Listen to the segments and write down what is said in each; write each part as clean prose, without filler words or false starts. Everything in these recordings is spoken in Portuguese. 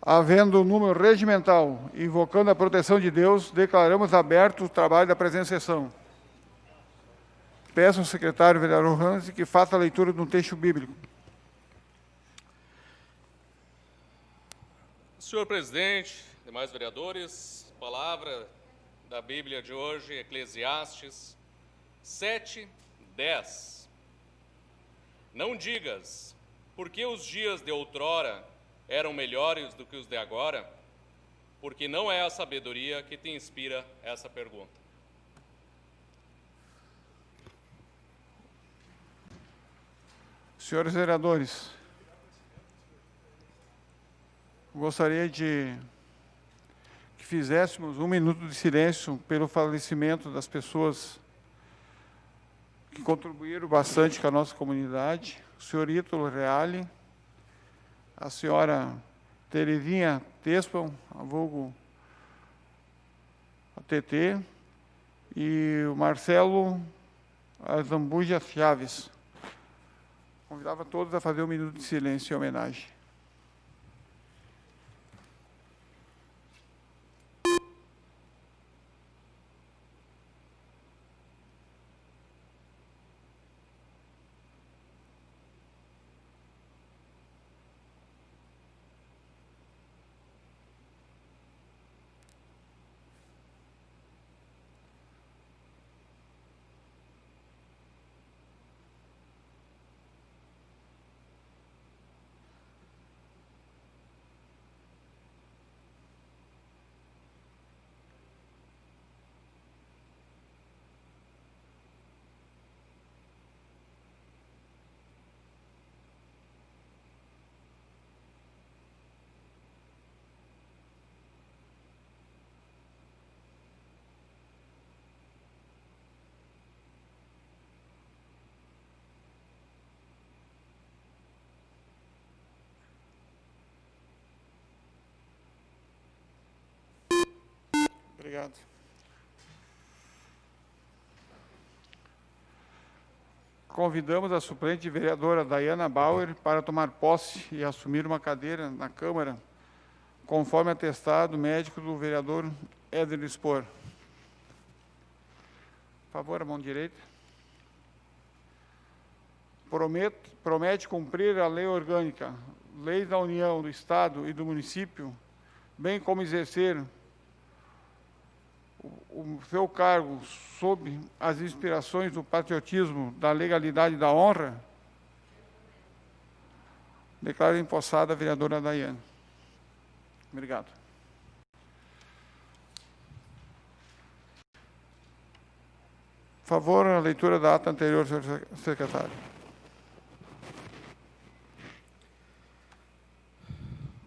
Havendo número regimental, invocando a proteção de Deus, declaramos aberto o trabalho da presente sessão. Peço ao secretário vereador Hanse que faça a leitura de um texto bíblico. Senhor presidente, demais vereadores, palavra da Bíblia de hoje, Eclesiastes 7:10. Não digas, porque os dias de outrora eram melhores do que os de agora, porque não é a sabedoria que te inspira essa pergunta. Senhores vereadores, gostaria de que fizéssemos 1 minuto de silêncio pelo falecimento das pessoas que contribuíram bastante com a nossa comunidade, o senhor Ítalo Reale, a senhora Terezinha Tespão, a vulgo a TT, e o Marcelo Azambuja Chaves. Convidava todos a fazer 1 minuto de silêncio em homenagem. Obrigado. Convidamos a suplente vereadora Dayana Bauer para tomar posse e assumir uma cadeira na Câmara, conforme atestado médico do vereador Éder Spor. Por favor, a mão direita. Promete cumprir a lei orgânica, leis da União, do Estado e do município, bem como exercer o seu cargo sob as inspirações do patriotismo, da legalidade e da honra? Declaro empossada a vereadora Dayane. Obrigado. Por favor, a leitura da ata anterior, senhor secretário.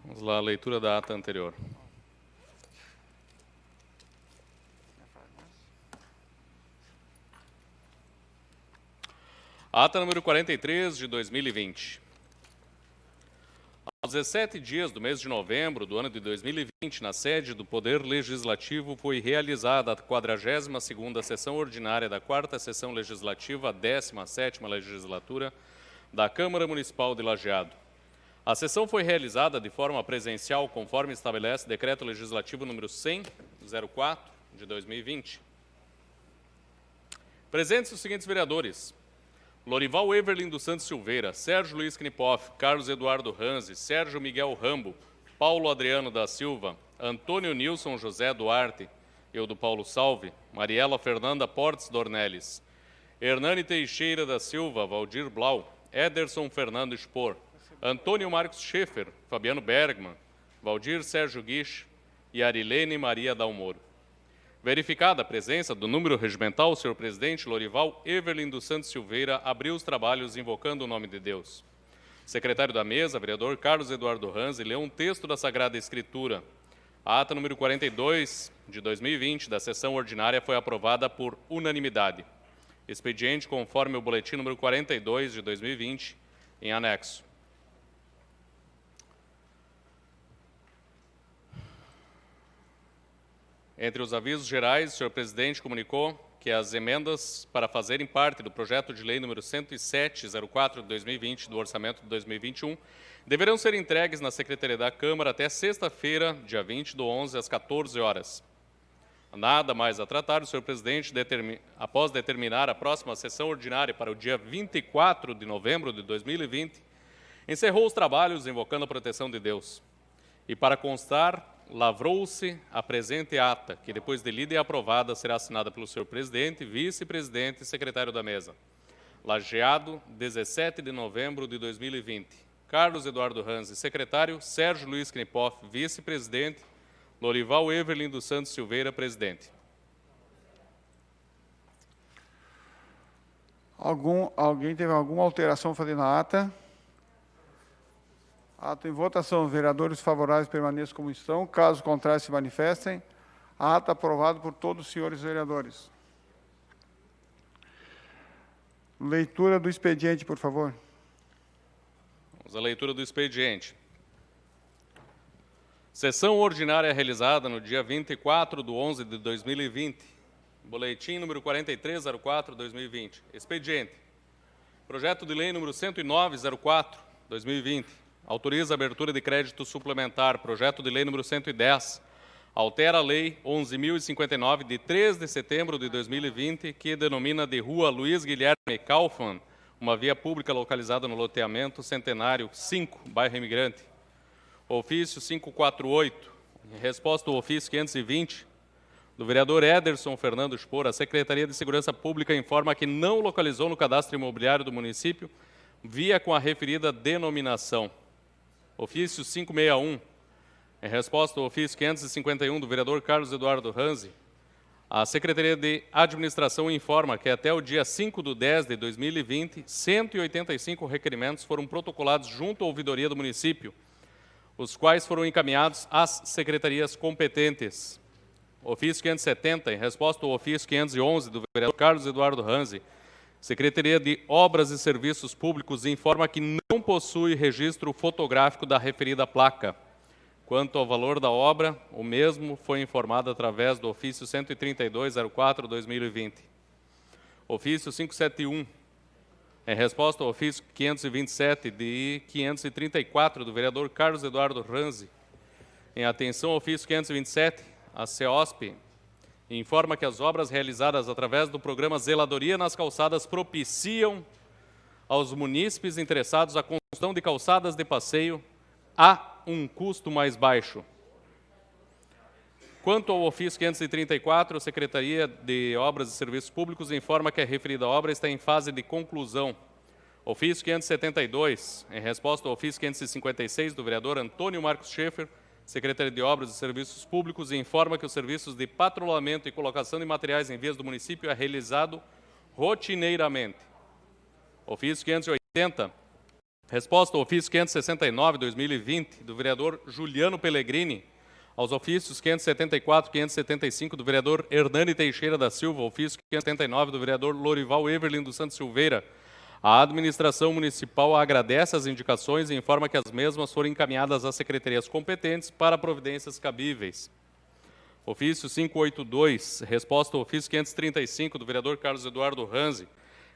Vamos lá, a leitura da ata anterior. Ata número 43 de 2020. Aos 17 dias do mês de novembro do ano de 2020, na sede do Poder Legislativo, foi realizada a 42ª sessão ordinária da 4ª Sessão Legislativa, 17ª Legislatura da Câmara Municipal de Lajeado. A sessão foi realizada de forma presencial, conforme estabelece Decreto Legislativo número 100/04 de 2020. Presentes os seguintes vereadores: Lorival Everlin dos Santos Silveira, Sérgio Luiz Knipoff, Carlos Eduardo Ranzi, Sérgio Miguel Rambo, Paulo Adriano da Silva, Antônio Nilson José Duarte, Eudo Paulo Salve, Mariela Fernanda Portes Dornelles, Hernani Teixeira da Silva, Valdir Blau, Ederson Fernando Spor, Antônio Marcos Schaefer, Fabiano Bergman, Valdir Sérgio Guiche e Arilene Maria Dalmoro. Verificada a presença do número regimental, o senhor presidente Lorival Everlin dos Santos Silveira abriu os trabalhos invocando o nome de Deus. Secretário da mesa, vereador Carlos Eduardo Ranzi, leu um texto da Sagrada Escritura. A ata número 42 de 2020 da sessão ordinária foi aprovada por unanimidade. Expediente conforme o boletim número 42 de 2020, em anexo. Entre os avisos gerais, o senhor presidente comunicou que as emendas para fazerem parte do projeto de lei número 107/04 de 2020 do orçamento de 2021 deverão ser entregues na Secretaria da Câmara até sexta-feira, dia 20/11, às 14 horas. Nada mais a tratar, o senhor presidente, após determinar a próxima sessão ordinária para o dia 24 de novembro de 2020, encerrou os trabalhos invocando a proteção de Deus. E para constar, lavrou-se a presente ata, que depois de lida e aprovada será assinada pelo senhor presidente, vice-presidente e secretário da mesa. Lajeado, 17 de novembro de 2020. Carlos Eduardo Ranzi, secretário. Sérgio Luiz Knipoff, vice-presidente. Lorival Everlin dos Santos Silveira, presidente. Alguém teve alguma alteração a fazer na ata? Ato em votação. Vereadores favoráveis permaneçam como estão. Caso contrário, se manifestem. Ato aprovado por todos os senhores vereadores. Leitura do expediente, por favor. Vamos à leitura do expediente. Sessão ordinária realizada no dia 24/11 de 2020. Boletim número 43/04/2020. Expediente. Projeto de lei número 109/04/2020. Autoriza a abertura de crédito suplementar. Projeto de lei número 110. Altera a lei 11.059 de 3 de setembro de 2020, que denomina de Rua Luiz Guilherme Kaufmann, uma via pública localizada no loteamento Centenário 5, bairro Imigrante. Ofício 548, em resposta ao ofício 520, do vereador Ederson Fernando Spor, a Secretaria de Segurança Pública informa que não localizou no cadastro imobiliário do município via com a referida denominação. Ofício 561, em resposta ao ofício 551, do vereador Carlos Eduardo Ranzi, a Secretaria de Administração informa que até o dia 5/10 de 2020, 185 requerimentos foram protocolados junto à ouvidoria do município, os quais foram encaminhados às secretarias competentes. Ofício 570, em resposta ao ofício 511 do vereador Carlos Eduardo Ranzi, Secretaria de Obras e Serviços Públicos informa que não possui registro fotográfico da referida placa. Quanto ao valor da obra, o mesmo foi informado através do ofício 132/04/2020. Ofício 571, em resposta ao ofício 527 de 534 do vereador Carlos Eduardo Ranzi, em atenção ao ofício 527, a CEOSP informa que as obras realizadas através do programa Zeladoria nas Calçadas propiciam aos munícipes interessados a construção de calçadas de passeio a um custo mais baixo. Quanto ao ofício 534, a Secretaria de Obras e Serviços Públicos informa que a referida obra está em fase de conclusão. Ofício 572, em resposta ao ofício 556 do vereador Antônio Marcos Schaeffer, Secretaria de Obras e Serviços Públicos, informa que os serviços de patrulhamento e colocação de materiais em vias do município é realizado rotineiramente. Ofício 580, resposta ao ofício 569/2020 do vereador Juliano Pellegrini, aos ofícios 574 e 575 do vereador Hernani Teixeira da Silva, ofício 579 do vereador Lorival Everlin dos Santos Silveira, a administração municipal agradece as indicações e informa que as mesmas foram encaminhadas às secretarias competentes para providências cabíveis. Ofício 582, resposta ao ofício 535 do vereador Carlos Eduardo Ranzi,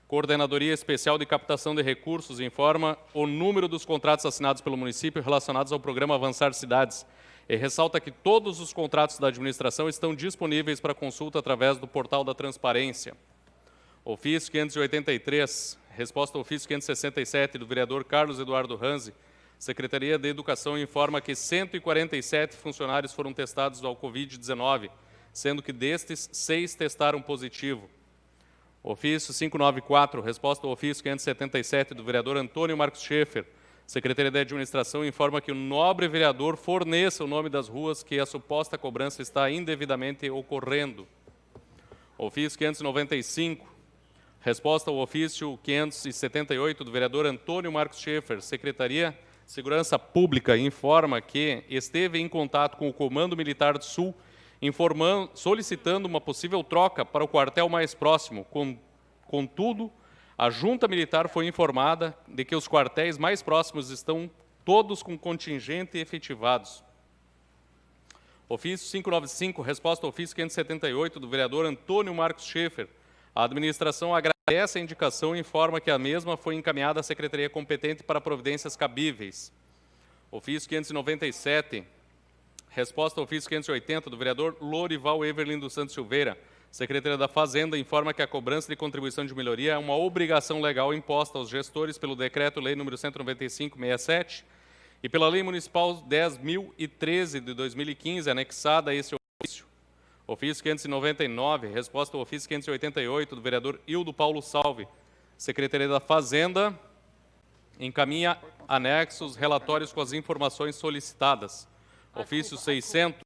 Coordenadoria Especial de Captação de Recursos informa o número dos contratos assinados pelo município relacionados ao programa Avançar Cidades e ressalta que todos os contratos da administração estão disponíveis para consulta através do portal da transparência. Ofício 583, resposta ao ofício 567 do vereador Carlos Eduardo Ranzi, Secretaria de Educação informa que 147 funcionários foram testados ao Covid-19, sendo que destes, 6 testaram positivo. Ofício 594, resposta ao ofício 577 do vereador Antônio Marcos Schaeffer, Secretaria de Administração informa que o nobre vereador forneça o nome das ruas que a suposta cobrança está indevidamente ocorrendo. Ofício 595, resposta ao ofício 578 do vereador Antônio Marcos Schaeffer, Secretaria de Segurança Pública, informa que esteve em contato com o Comando Militar do Sul, solicitando uma possível troca para o quartel mais próximo. Contudo, a Junta Militar foi informada de que os quartéis mais próximos estão todos com contingente efetivados. Ofício 595, resposta ao ofício 578 do vereador Antônio Marcos Schaeffer. A administração agradece a indicação e informa que a mesma foi encaminhada à secretaria competente para providências cabíveis. Ofício 597, resposta ao ofício 580 do vereador Lorival Everlin dos Santos Silveira. Secretaria da Fazenda informa que a cobrança de contribuição de melhoria é uma obrigação legal imposta aos gestores pelo Decreto-Lei nº 195/67 e pela Lei Municipal 10.013 de 2015, anexada a esse ofício. Ofício 599, resposta ao ofício 588 do vereador Hildo Paulo Salve. Secretaria da Fazenda encaminha anexos, relatórios com as informações solicitadas. Ofício 600,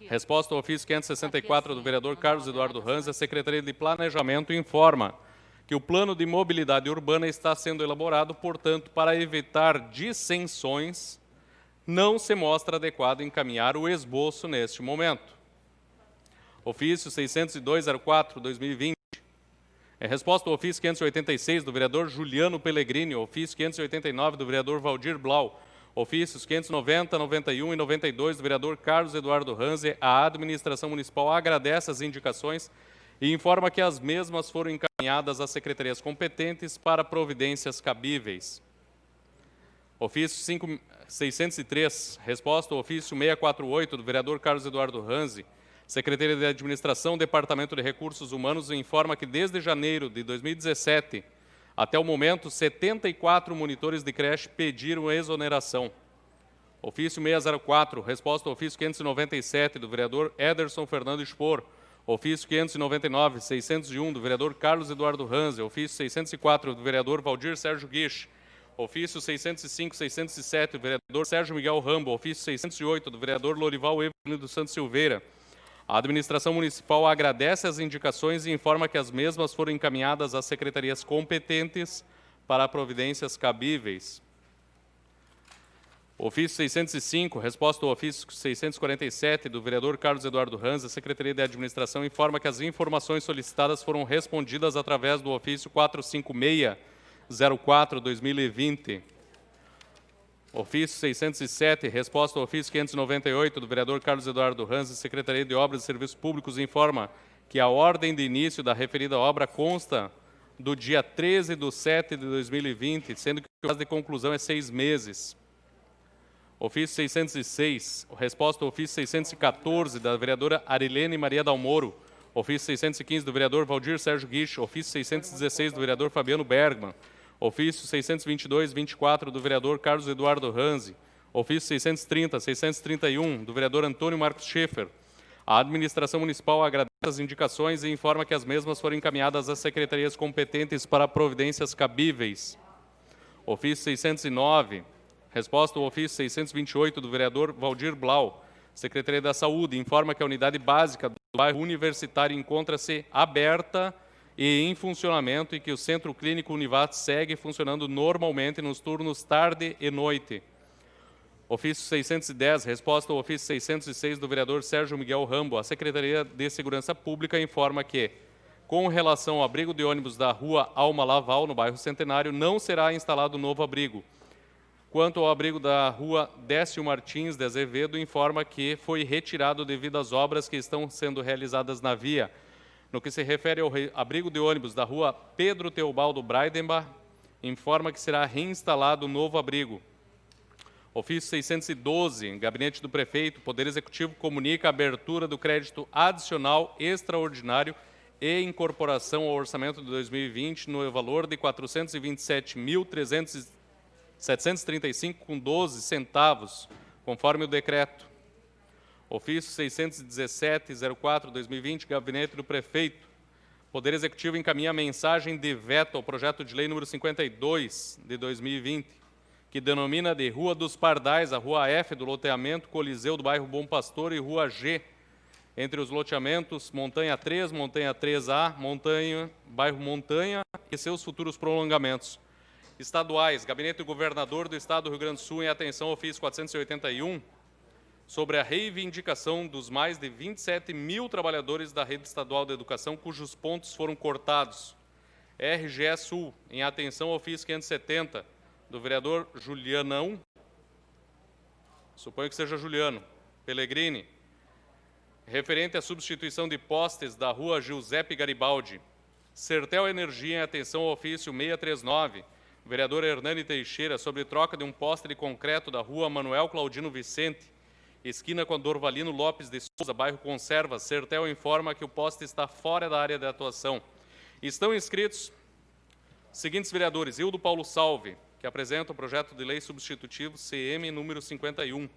resposta ao ofício 564 do vereador Carlos Eduardo Ranz. A Secretaria de Planejamento informa que o plano de mobilidade urbana está sendo elaborado, portanto, para evitar dissensões, não se mostra adequado encaminhar o esboço neste momento. Ofício 602/04/2020. Resposta ao ofício 586 do vereador Juliano Pellegrini, ofício 589 do vereador Valdir Blau, ofícios 590, 91 e 92 do vereador Carlos Eduardo Ranze. A administração municipal agradece as indicações e informa que as mesmas foram encaminhadas às secretarias competentes para providências cabíveis. Ofício 603, resposta ao ofício 648 do vereador Carlos Eduardo Ranze. Secretaria de Administração, Departamento de Recursos Humanos informa que desde janeiro de 2017 até o momento 74 monitores de creche pediram exoneração. Ofício 604, resposta ao ofício 597 do vereador Ederson Fernando Spor. Ofício 599, 601 do vereador Carlos Eduardo Ranze. Ofício 604 do vereador Valdir Sérgio Guiche. Ofício 605, 607 do vereador Sérgio Miguel Rambo. Ofício 608 do vereador Lorival Everlin dos Santos Silveira. A administração municipal agradece as indicações e informa que as mesmas foram encaminhadas às secretarias competentes para providências cabíveis. Ofício 605, resposta ao ofício 647 do vereador Carlos Eduardo Ranz. A Secretaria de Administração informa que as informações solicitadas foram respondidas através do ofício 456/04/2020. Ofício 607, resposta ao ofício 598 do vereador Carlos Eduardo Ranz. A Secretaria de Obras e Serviços Públicos informa que a ordem de início da referida obra consta do dia 13/07/2020, sendo que o prazo de conclusão é 6 meses. Ofício 606, resposta ao ofício 614 da vereadora Arilene Maria Dalmoro. Ofício 615 do vereador Valdir Sérgio Guiche. Ofício 616 do vereador Fabiano Bergman. Ofício 622/24 do vereador Carlos Eduardo Ranze. Ofício 630, 631 do vereador Antônio Marcos Schaeffer. A administração municipal agradece as indicações e informa que as mesmas foram encaminhadas às secretarias competentes para providências cabíveis. Ofício 609, resposta ao ofício 628 do vereador Valdir Blau. Secretaria da Saúde informa que a unidade básica do bairro Universitário encontra-se aberta e em funcionamento e que o Centro Clínico Univat segue funcionando normalmente nos turnos tarde e noite. Ofício 610, resposta ao ofício 606 do vereador Sérgio Miguel Rambo. A Secretaria de Segurança Pública informa que, com relação ao abrigo de ônibus da rua Alma Laval, no bairro Centenário, não será instalado novo abrigo. Quanto ao abrigo da rua Décio Martins de Azevedo, informa que foi retirado devido às obras que estão sendo realizadas na via. No que se refere ao abrigo de ônibus da rua Pedro Teobaldo Breidenbach, informa que será reinstalado novo abrigo. Ofício 612, Gabinete do Prefeito, Poder Executivo comunica a abertura do crédito adicional extraordinário e incorporação ao orçamento de 2020 no valor de R$ 427.735,12 conforme o decreto. Ofício 617/04/2020, Gabinete do Prefeito. Poder Executivo encaminha mensagem de veto ao projeto de lei número 52 de 2020, que denomina de Rua dos Pardais a Rua F do loteamento Coliseu do bairro Bom Pastor e Rua G, entre os loteamentos Montanha 3, Montanha 3A, bairro Montanha e seus futuros prolongamentos. Estaduais, Gabinete do Governador do Estado do Rio Grande do Sul, em atenção, ofício 481, sobre a reivindicação dos mais de 27 mil trabalhadores da rede estadual de educação cujos pontos foram cortados. RGE Sul, em atenção, ofício 570, do vereador Julianão, suponho que seja Juliano, Pellegrini. referente à substituição de postes da rua Giuseppe Garibaldi. Sertel Energia em atenção ao ofício 639, vereador Hernani Teixeira, sobre troca de um poste de concreto da rua Manuel Claudino Vicente, esquina com a Dorvalino Lopes de Souza, bairro Conserva. Sertel informa que o poste está fora da área de atuação. Estão inscritos os seguintes vereadores: Hildo Paulo Salve, que apresenta o projeto de lei substitutivo CM número 51.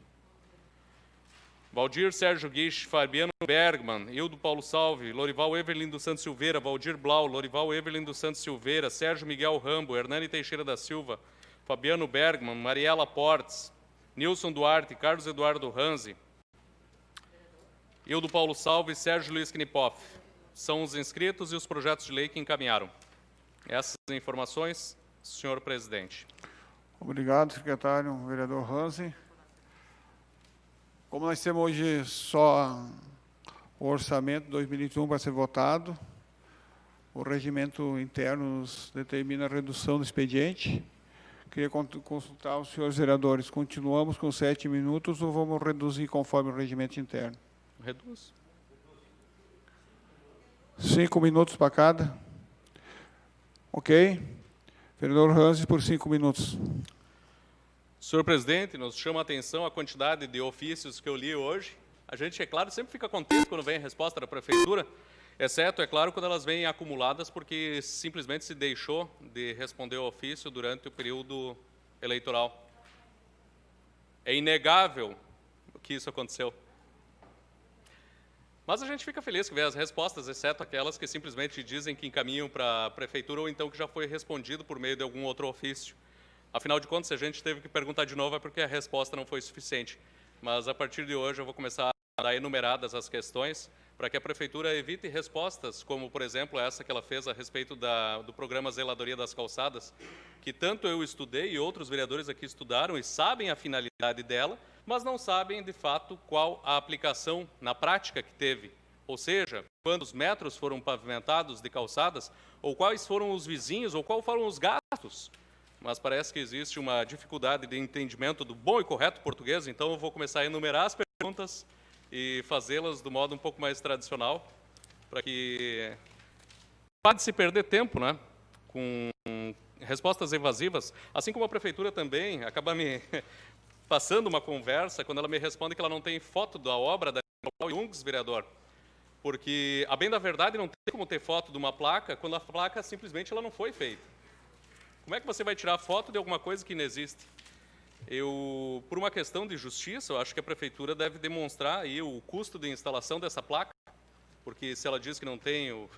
Valdir Sérgio Guiche, Fabiano Bergman, Hildo Paulo Salve, Lorival Everlin dos Santos Silveira, Valdir Blau, Lorival Everlin dos Santos Silveira, Sérgio Miguel Rambo, Hernani Teixeira da Silva, Fabiano Bergman, Mariela Portes, Nilson Duarte, Carlos Eduardo Ranzi, Hildo Paulo Salve e Sérgio Luiz Knipoff. São os inscritos e os projetos de lei que encaminharam. Essas informações, senhor presidente. Obrigado, secretário, vereador Ranzi. Como nós temos hoje só o orçamento 2021 para ser votado, o regimento interno nos determina a redução do expediente. Queria consultar os senhores vereadores. Continuamos com 7 minutos ou vamos reduzir conforme o regimento interno? Reduz. 5 minutos para cada. Ok. Vereador Ranzi, por 5 minutos. Senhor presidente, nos chama a atenção a quantidade de ofícios que eu li hoje. A gente, é claro, sempre fica contente quando vem a resposta da prefeitura, exceto, é claro, quando elas vêm acumuladas porque simplesmente se deixou de responder ao ofício durante o período eleitoral. É inegável que isso aconteceu. Mas a gente fica feliz que vê as respostas, exceto aquelas que simplesmente dizem que encaminham para a prefeitura ou então que já foi respondido por meio de algum outro ofício. Afinal de contas, se a gente teve que perguntar de novo é porque a resposta não foi suficiente. Mas a partir de hoje eu vou começar a dar enumeradas as questões para que a prefeitura evite respostas, como, por exemplo, essa que ela fez a respeito do programa Zeladoria das Calçadas, que tanto eu estudei e outros vereadores aqui estudaram e sabem a finalidade dela, mas não sabem, de fato, qual a aplicação na prática que teve. Ou seja, quantos metros foram pavimentados de calçadas, ou quais foram os vizinhos, ou quais foram os gastos. Mas parece que existe uma dificuldade de entendimento do bom e correto português, então eu vou começar a enumerar as perguntas e fazê-las do modo um pouco mais tradicional, para que pare de se perder tempo, né, com respostas evasivas, assim como a prefeitura também acaba me passando uma conversa quando ela me responde que ela não tem foto da obra da Jungs, vereador, porque, a bem da verdade, não tem como ter foto de uma placa quando a placa simplesmente ela não foi feita. Como é que você vai tirar foto de alguma coisa que não existe? Por uma questão de justiça, eu acho que a prefeitura deve demonstrar aí o custo de instalação dessa placa, porque se ela diz que não tem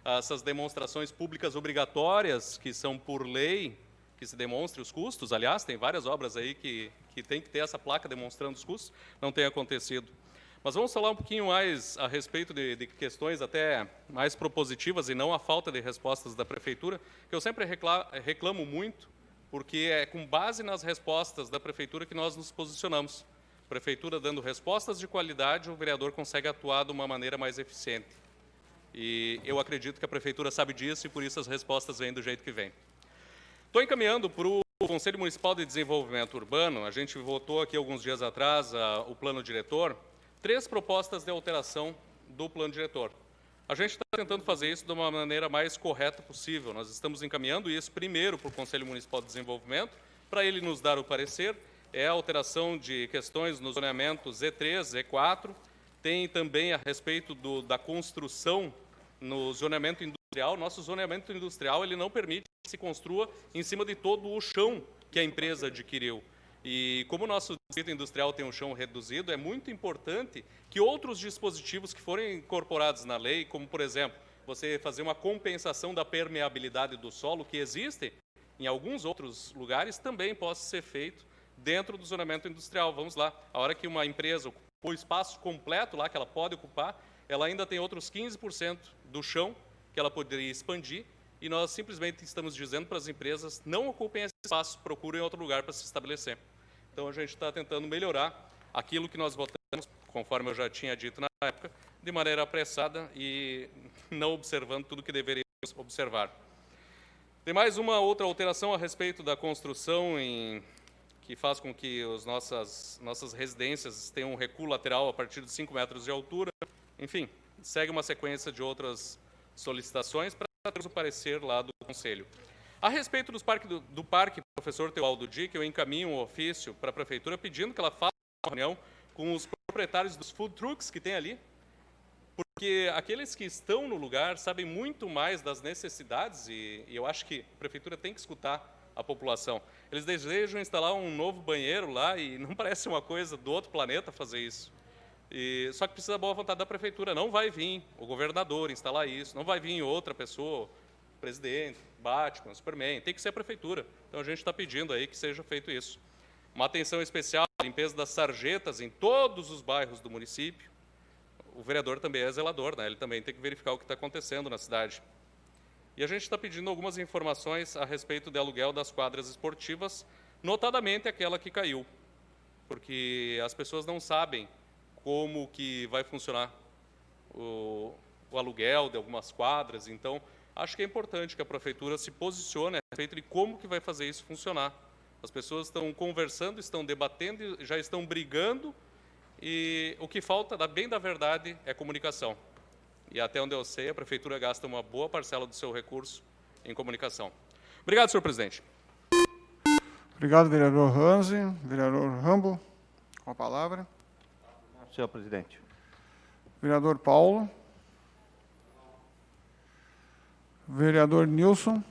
essas demonstrações públicas obrigatórias, que são por lei, que se demonstre os custos, aliás, tem várias obras aí que tem que ter essa placa demonstrando os custos, não tem acontecido. Mas vamos falar um pouquinho mais a respeito de questões até mais propositivas e não a falta de respostas da prefeitura, que eu sempre reclamo muito, porque é com base nas respostas da prefeitura que nós nos posicionamos. A prefeitura dando respostas de qualidade, o vereador consegue atuar de uma maneira mais eficiente. E eu acredito que a prefeitura sabe disso e por isso as respostas vêm do jeito que vêm. Estou encaminhando para o Conselho Municipal de Desenvolvimento Urbano, a gente votou aqui alguns dias atrás o plano diretor, 3 propostas de alteração do plano diretor. A gente está tentando fazer isso de uma maneira mais correta possível. Nós estamos encaminhando isso primeiro para o Conselho Municipal de Desenvolvimento, para ele nos dar o parecer. É a alteração de questões no zoneamento Z3, Z4. Tem também a respeito da construção no zoneamento industrial. Nosso zoneamento industrial ele não permite que se construa em cima de todo o chão que a empresa adquiriu. E como o nosso distrito industrial tem um chão reduzido, é muito importante que outros dispositivos que forem incorporados na lei, como, por exemplo, você fazer uma compensação da permeabilidade do solo, que existe em alguns outros lugares, também possa ser feito dentro do zonamento industrial. Vamos lá, a hora que uma empresa ocupa o espaço completo lá que ela pode ocupar, ela ainda tem outros 15% do chão que ela poderia expandir, e nós simplesmente estamos dizendo para as empresas não ocupem esse espaço, procurem outro lugar para se estabelecer. Então, a gente está tentando melhorar aquilo que nós votamos, conforme eu já tinha dito na época, de maneira apressada e não observando tudo que deveríamos observar. Tem mais uma outra alteração a respeito da construção, que faz com que as nossas residências tenham um recuo lateral a partir de 5 metros de altura. Enfim, segue uma sequência de outras solicitações para ter o parecer lá do Conselho. A respeito do parque, professor Teobaldo Dick, eu encaminho um ofício para a Prefeitura pedindo que ela faça uma reunião com os proprietários dos food trucks que tem ali, porque aqueles que estão no lugar sabem muito mais das necessidades e eu acho que a Prefeitura tem que escutar a população. Eles desejam instalar um novo banheiro lá e não parece uma coisa do outro planeta fazer isso. Só que precisa da boa vontade da Prefeitura. Não vai vir o governador instalar isso, não vai vir outra pessoa, presidente, Batman, Superman, tem que ser a Prefeitura. Então a gente está pedindo aí que seja feito isso. Uma atenção especial à limpeza das sarjetas em todos os bairros do município. O vereador também é zelador, né? Ele também tem que verificar o que está acontecendo na cidade. E a gente está pedindo algumas informações a respeito do aluguel das quadras esportivas, notadamente aquela que caiu, porque as pessoas não sabem como que vai funcionar o aluguel de algumas quadras. Então, acho que é importante que a Prefeitura se posicione a respeito de como que vai fazer isso funcionar. As pessoas estão conversando, estão debatendo, já estão brigando, e o que falta, bem da verdade, é comunicação. E até onde eu sei, a Prefeitura gasta uma boa parcela do seu recurso em comunicação. Obrigado, senhor presidente. Obrigado, vereador Ranzi. Vereador Rambo, com a palavra. Senhor presidente. Vereador Paulo. Vereador Nilson.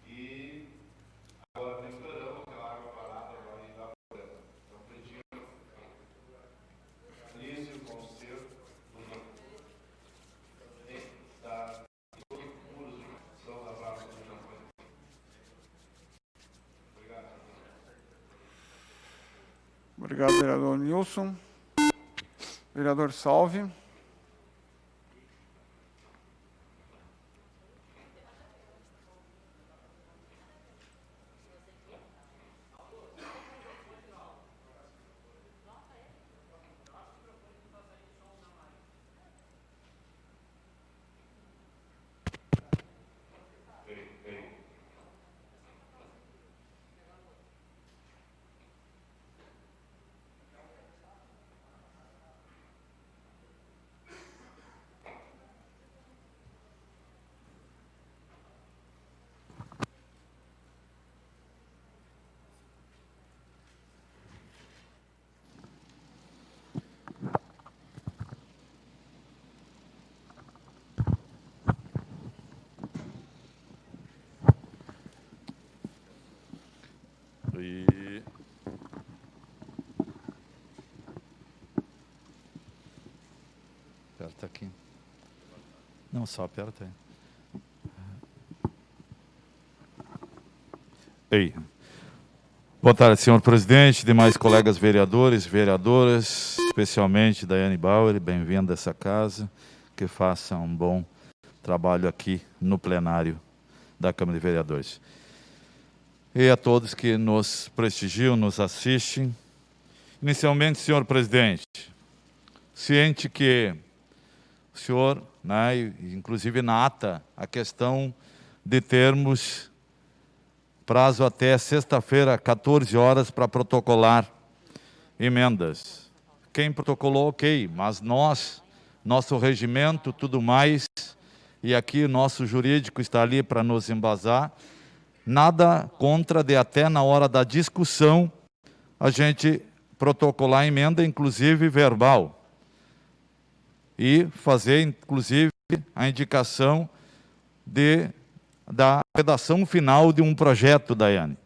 E agora esperamos que a água parada vai dar problema. Então, pedindo Lício, o conselho, da todos os muros de construção da Praça do Japão. Obrigado. Obrigado, vereador Nilson. Vereador Salve. E aperta aqui. Não, só aperta aí. Ei. Boa tarde, senhor presidente, demais colegas vereadores, vereadoras, especialmente Daiane Bauer, bem-vinda a essa casa, que faça um bom trabalho aqui no plenário da Câmara de Vereadores. E a todos que nos prestigiam, nos assistem. Inicialmente, senhor presidente, ciente que o senhor, inclusive na ata, a questão de termos prazo até sexta-feira, 14 horas, para protocolar emendas. Quem protocolou, ok, mas nós, nosso regimento, tudo mais, e aqui o nosso jurídico está ali para nos embasar, nada contra de até na hora da discussão a gente protocolar emenda, inclusive verbal, e fazer, inclusive, a indicação da redação final de um projeto, Daiane.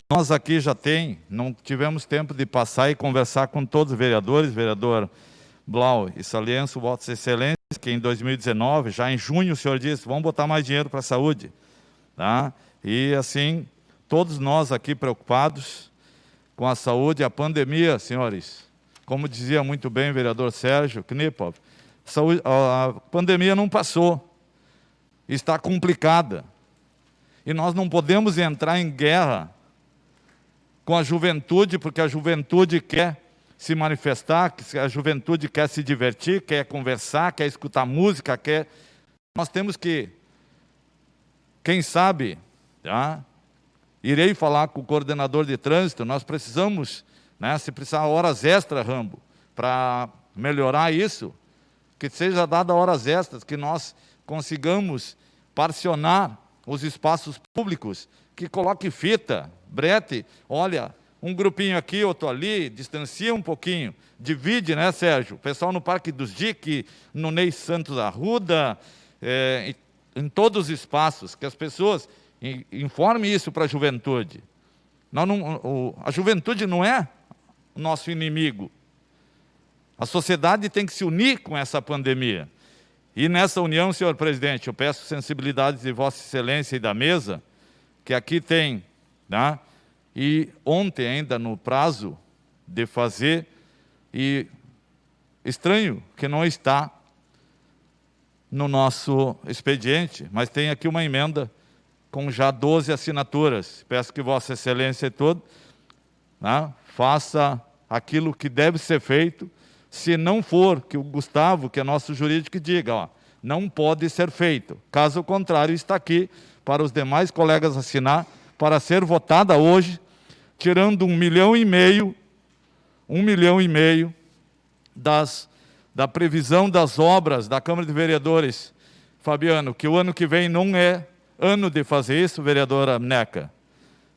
Nós aqui não tivemos tempo de passar e conversar com todos os vereadores, vereador Blau e Salienço, Vossa Excelência, que em 2019, já em junho, o senhor disse, vamos botar mais dinheiro para a saúde. Tá? E assim, todos nós aqui preocupados com a saúde, a pandemia, senhores, como dizia muito bem o vereador Sérgio Knipov, a pandemia não passou. Está complicada. E nós não podemos entrar em guerra com a juventude, porque a juventude quer se manifestar, a juventude quer se divertir, quer conversar, quer escutar música, Nós temos que, quem sabe, irei falar com o coordenador de trânsito, nós precisamos, se precisar horas extras, Rambo, para melhorar isso, que seja dada horas extras, que nós consigamos parcionar os espaços públicos, que coloque fita, brete, olha, um grupinho aqui, outro ali, distancia um pouquinho, divide, Sérgio? O pessoal no Parque dos Dique, no Ney Santos Arruda, em todos os espaços, que as pessoas informem isso para a juventude. A juventude não é o nosso inimigo. A sociedade tem que se unir com essa pandemia. E nessa união, senhor presidente, eu peço sensibilidade de Vossa Excelência e da mesa, que aqui tem, e ontem ainda no prazo de fazer, e estranho que não está no nosso expediente, mas tem aqui uma emenda com já 12 assinaturas. Peço que Vossa Excelência e todo faça aquilo que deve ser feito. Se não for, que o Gustavo, que é nosso jurídico, diga, não pode ser feito. Caso contrário, está aqui para os demais colegas assinar, para ser votada hoje, tirando 1,5 milhão da previsão das obras da Câmara de Vereadores. Fabiano, que o ano que vem não é ano de fazer isso, vereadora Neca,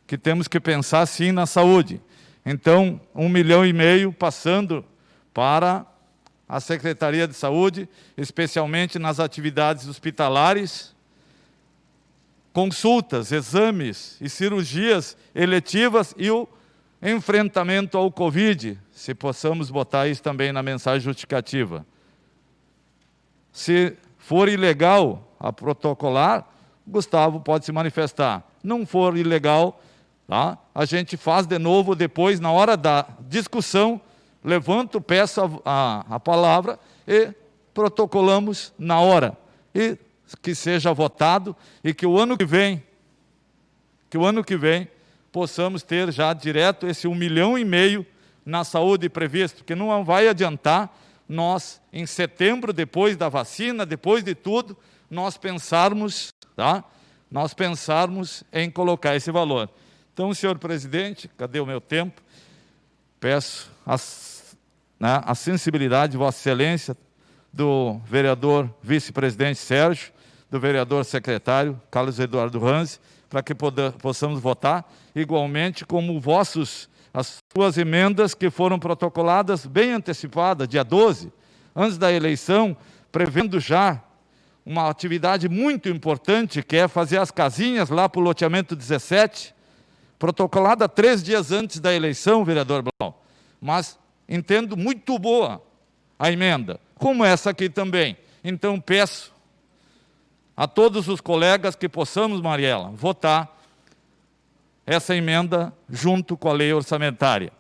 que temos que pensar sim na saúde. Então, 1,5 milhão passando para a Secretaria de Saúde, especialmente nas atividades hospitalares, consultas, exames e cirurgias eletivas e o enfrentamento ao Covid, se possamos botar isso também na mensagem justificativa. Se for ilegal a protocolar, Gustavo pode se manifestar. Não for ilegal, a gente faz de novo depois, na hora da discussão, levanto, peço a palavra e protocolamos na hora. E que seja votado e que o ano que vem, possamos ter já direto esse 1,5 milhão na saúde previsto, porque não vai adiantar nós, em setembro, depois da vacina, depois de tudo, nós pensarmos em colocar esse valor. Então, senhor presidente, cadê o meu tempo? Peço a sensibilidade de Vossa Excelência, do vereador vice-presidente Sérgio, do vereador secretário Carlos Eduardo Ranzi, para que possamos votar, igualmente como as suas emendas que foram protocoladas bem antecipadas, dia 12, antes da eleição, prevendo já uma atividade muito importante, que é fazer as casinhas lá para o loteamento 17, protocolada 3 dias antes da eleição, vereador Blau. Mas entendo muito boa a emenda, como essa aqui também. Então peço a todos os colegas que possamos, Mariela, votar essa emenda junto com a lei orçamentária,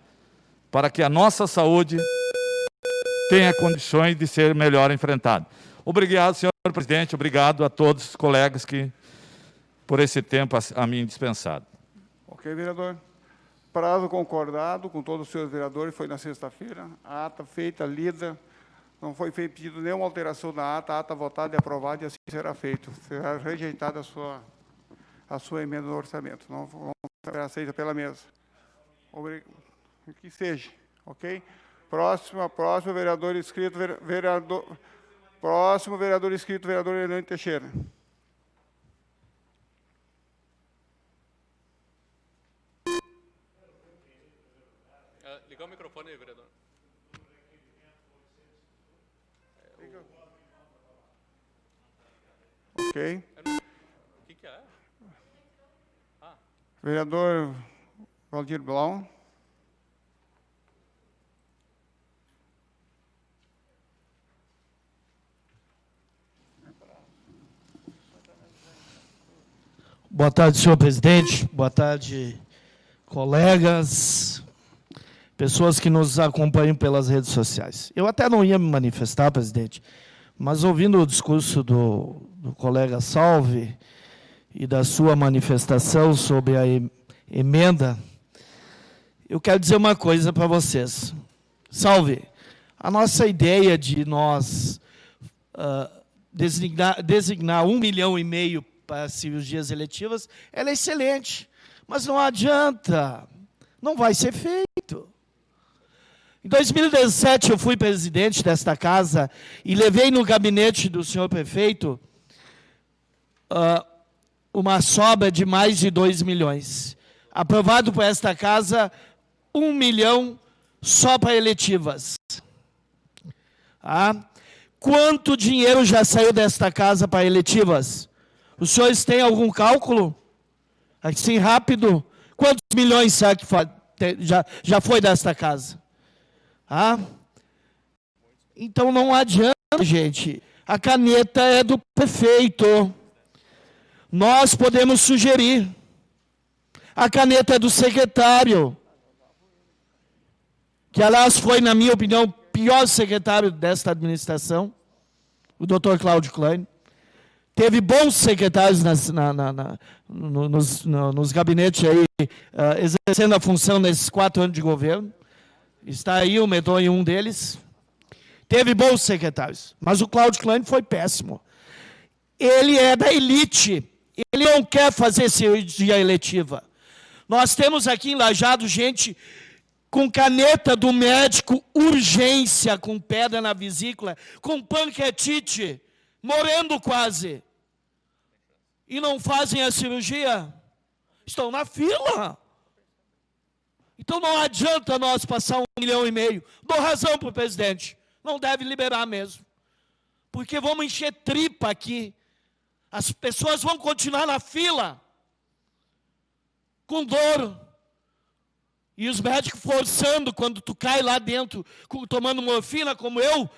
para que a nossa saúde tenha condições de ser melhor enfrentada. Obrigado, senhor presidente, obrigado a todos os colegas que, por esse tempo a mim dispensado. Ok, vereador. Prazo concordado com todos os senhores vereadores, foi na sexta-feira. A ata feita, lida, não foi feito pedido nenhuma alteração na ata, a ata votada e aprovada, e assim será feito. Será rejeitada a sua emenda no orçamento. Não será aceita pela mesa. Obrigado. Que seja, ok? Próximo vereador inscrito, próximo vereador inscrito, vereador Hernani Teixeira. Ligar o microfone aí, vereador. Ok. O que é? Vereador Valdir Blau. Boa tarde, senhor presidente. Boa tarde, colegas, pessoas que nos acompanham pelas redes sociais. Eu até não ia me manifestar, presidente, mas ouvindo o discurso do colega Salve e da sua manifestação sobre a emenda, eu quero dizer uma coisa para vocês. Salve, a nossa ideia de nós designar 1,5 milhão para cirurgias eletivas, ela é excelente, mas não adianta, não vai ser feito. Em 2017, eu fui presidente desta casa e levei no gabinete do senhor prefeito uma sobra de mais de 2 milhões. Aprovado por esta casa, 1 milhão só para eletivas. Quanto dinheiro já saiu desta casa para eletivas? Os senhores têm algum cálculo? Assim, rápido. Quantos milhões será que já foi desta casa? Então não adianta, gente. A caneta é do prefeito. Nós podemos sugerir. A caneta é do secretário. Que, aliás, foi, na minha opinião, o pior secretário desta administração, o doutor Cláudio Klein. Teve bons secretários nos gabinetes aí, exercendo a função nesses 4 anos de governo. Está aí o Medonho, um deles. Teve bons secretários, mas o Cláudio Klein foi péssimo. Ele é da elite, ele não quer fazer cirurgia eletiva. Nós temos aqui em Lajeado gente com caneta do médico, urgência, com pedra na vesícula, com pancreatite, morrendo quase. E não fazem a cirurgia, estão na fila. Então não adianta nós passar 1,5 milhão. Dou razão para o presidente, não deve liberar mesmo. Porque vamos encher tripa aqui. As pessoas vão continuar na fila, com dor. E os médicos forçando, quando tu cai lá dentro, tomando morfina, como eu,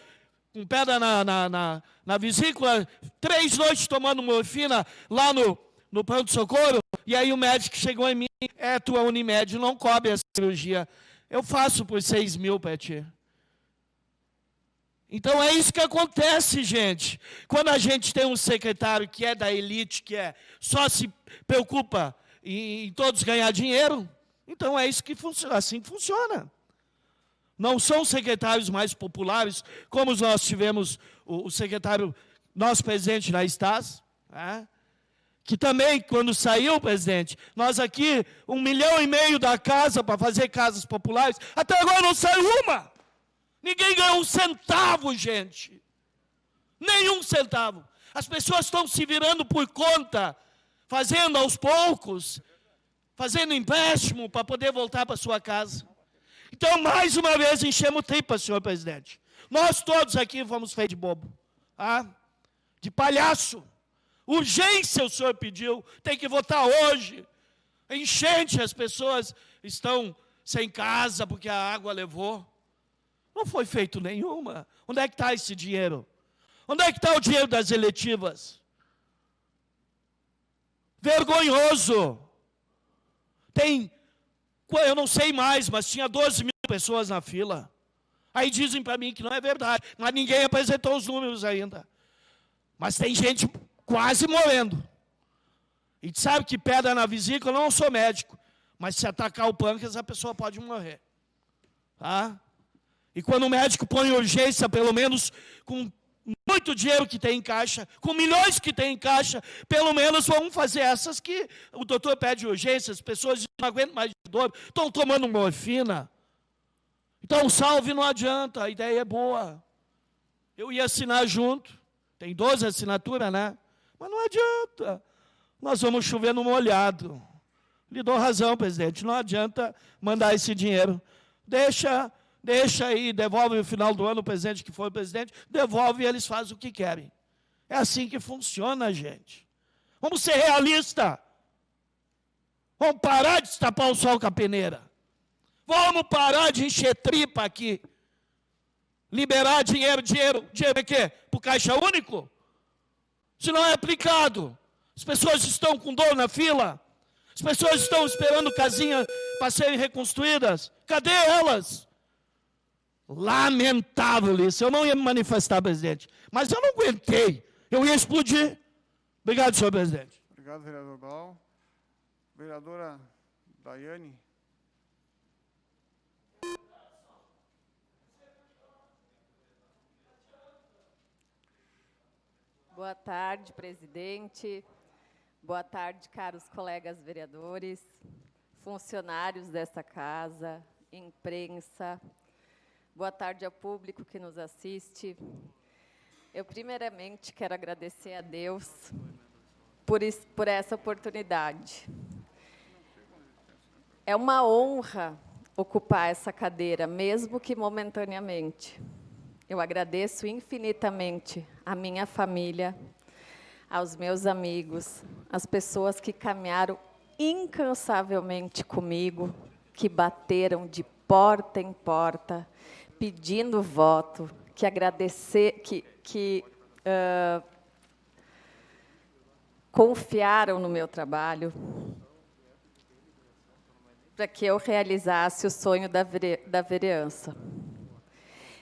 com pedra na vesícula, 3 noites tomando morfina lá no pronto-socorro, e aí o médico chegou em mim, tua Unimed não cobre a cirurgia. Eu faço por 6 mil para ti. Então é isso que acontece, gente. Quando a gente tem um secretário que é da elite, só se preocupa em todos ganhar dinheiro, então é isso que funciona, assim que funciona. Não são secretários mais populares, como nós tivemos o secretário, nosso presidente da Estas, que também, quando saiu, presidente, nós aqui, 1,5 milhão da casa para fazer casas populares, até agora não saiu uma. Ninguém ganhou 1 centavo, gente. Nenhum centavo. As pessoas estão se virando por conta, fazendo aos poucos, fazendo empréstimo para poder voltar para sua casa. Então, mais uma vez, enchemos tripa, senhor presidente. Nós todos aqui fomos feitos de bobo. De palhaço. Urgência o senhor pediu, tem que votar hoje. Enchente, as pessoas estão sem casa porque a água levou. Não foi feito nenhuma. Onde é que está esse dinheiro? Onde é que está o dinheiro das eletivas? Vergonhoso. Eu não sei mais, mas tinha 12 mil pessoas na fila. Aí dizem para mim que não é verdade, mas ninguém apresentou os números ainda. Mas tem gente quase morrendo. E sabe que pedra na vesícula, eu não sou médico, mas se atacar o pâncreas, a pessoa pode morrer. Tá? E quando o médico põe urgência, pelo menos com muito dinheiro que tem em caixa, com milhões que tem em caixa, pelo menos vamos fazer essas que o doutor pede urgência, as pessoas não aguentam mais de dor, estão tomando morfina. Então, salve não adianta, a ideia é boa. Eu ia assinar junto, tem 12 assinaturas, né? Mas não adianta. Nós vamos chover no molhado. Lhe dou razão, presidente, não adianta mandar esse dinheiro. Deixa aí, devolve no final do ano o presidente que for o presidente, devolve e eles fazem o que querem. É assim que funciona, gente. Vamos ser realistas. Vamos parar de destapar o sol com a peneira. Vamos parar de encher tripa aqui. Liberar dinheiro é quê? Para o Caixa Único? Se não é aplicado. As pessoas estão com dor na fila. As pessoas estão esperando casinha para serem reconstruídas. Cadê elas? Lamentável isso. Eu não ia me manifestar, presidente. Mas eu não aguentei. Eu ia explodir. Obrigado, senhor presidente. Obrigado, vereador Blau. Vereadora Daiane. Boa tarde, presidente. Boa tarde, caros colegas vereadores, funcionários desta casa, imprensa. Boa tarde ao público que nos assiste. Eu, primeiramente, quero agradecer a Deus por essa oportunidade. É uma honra ocupar essa cadeira, mesmo que momentaneamente. Eu agradeço infinitamente à minha família, aos meus amigos, às pessoas que caminharam incansavelmente comigo, que bateram de porta em porta, pedindo voto, que confiaram no meu trabalho, para que eu realizasse o sonho da vereança.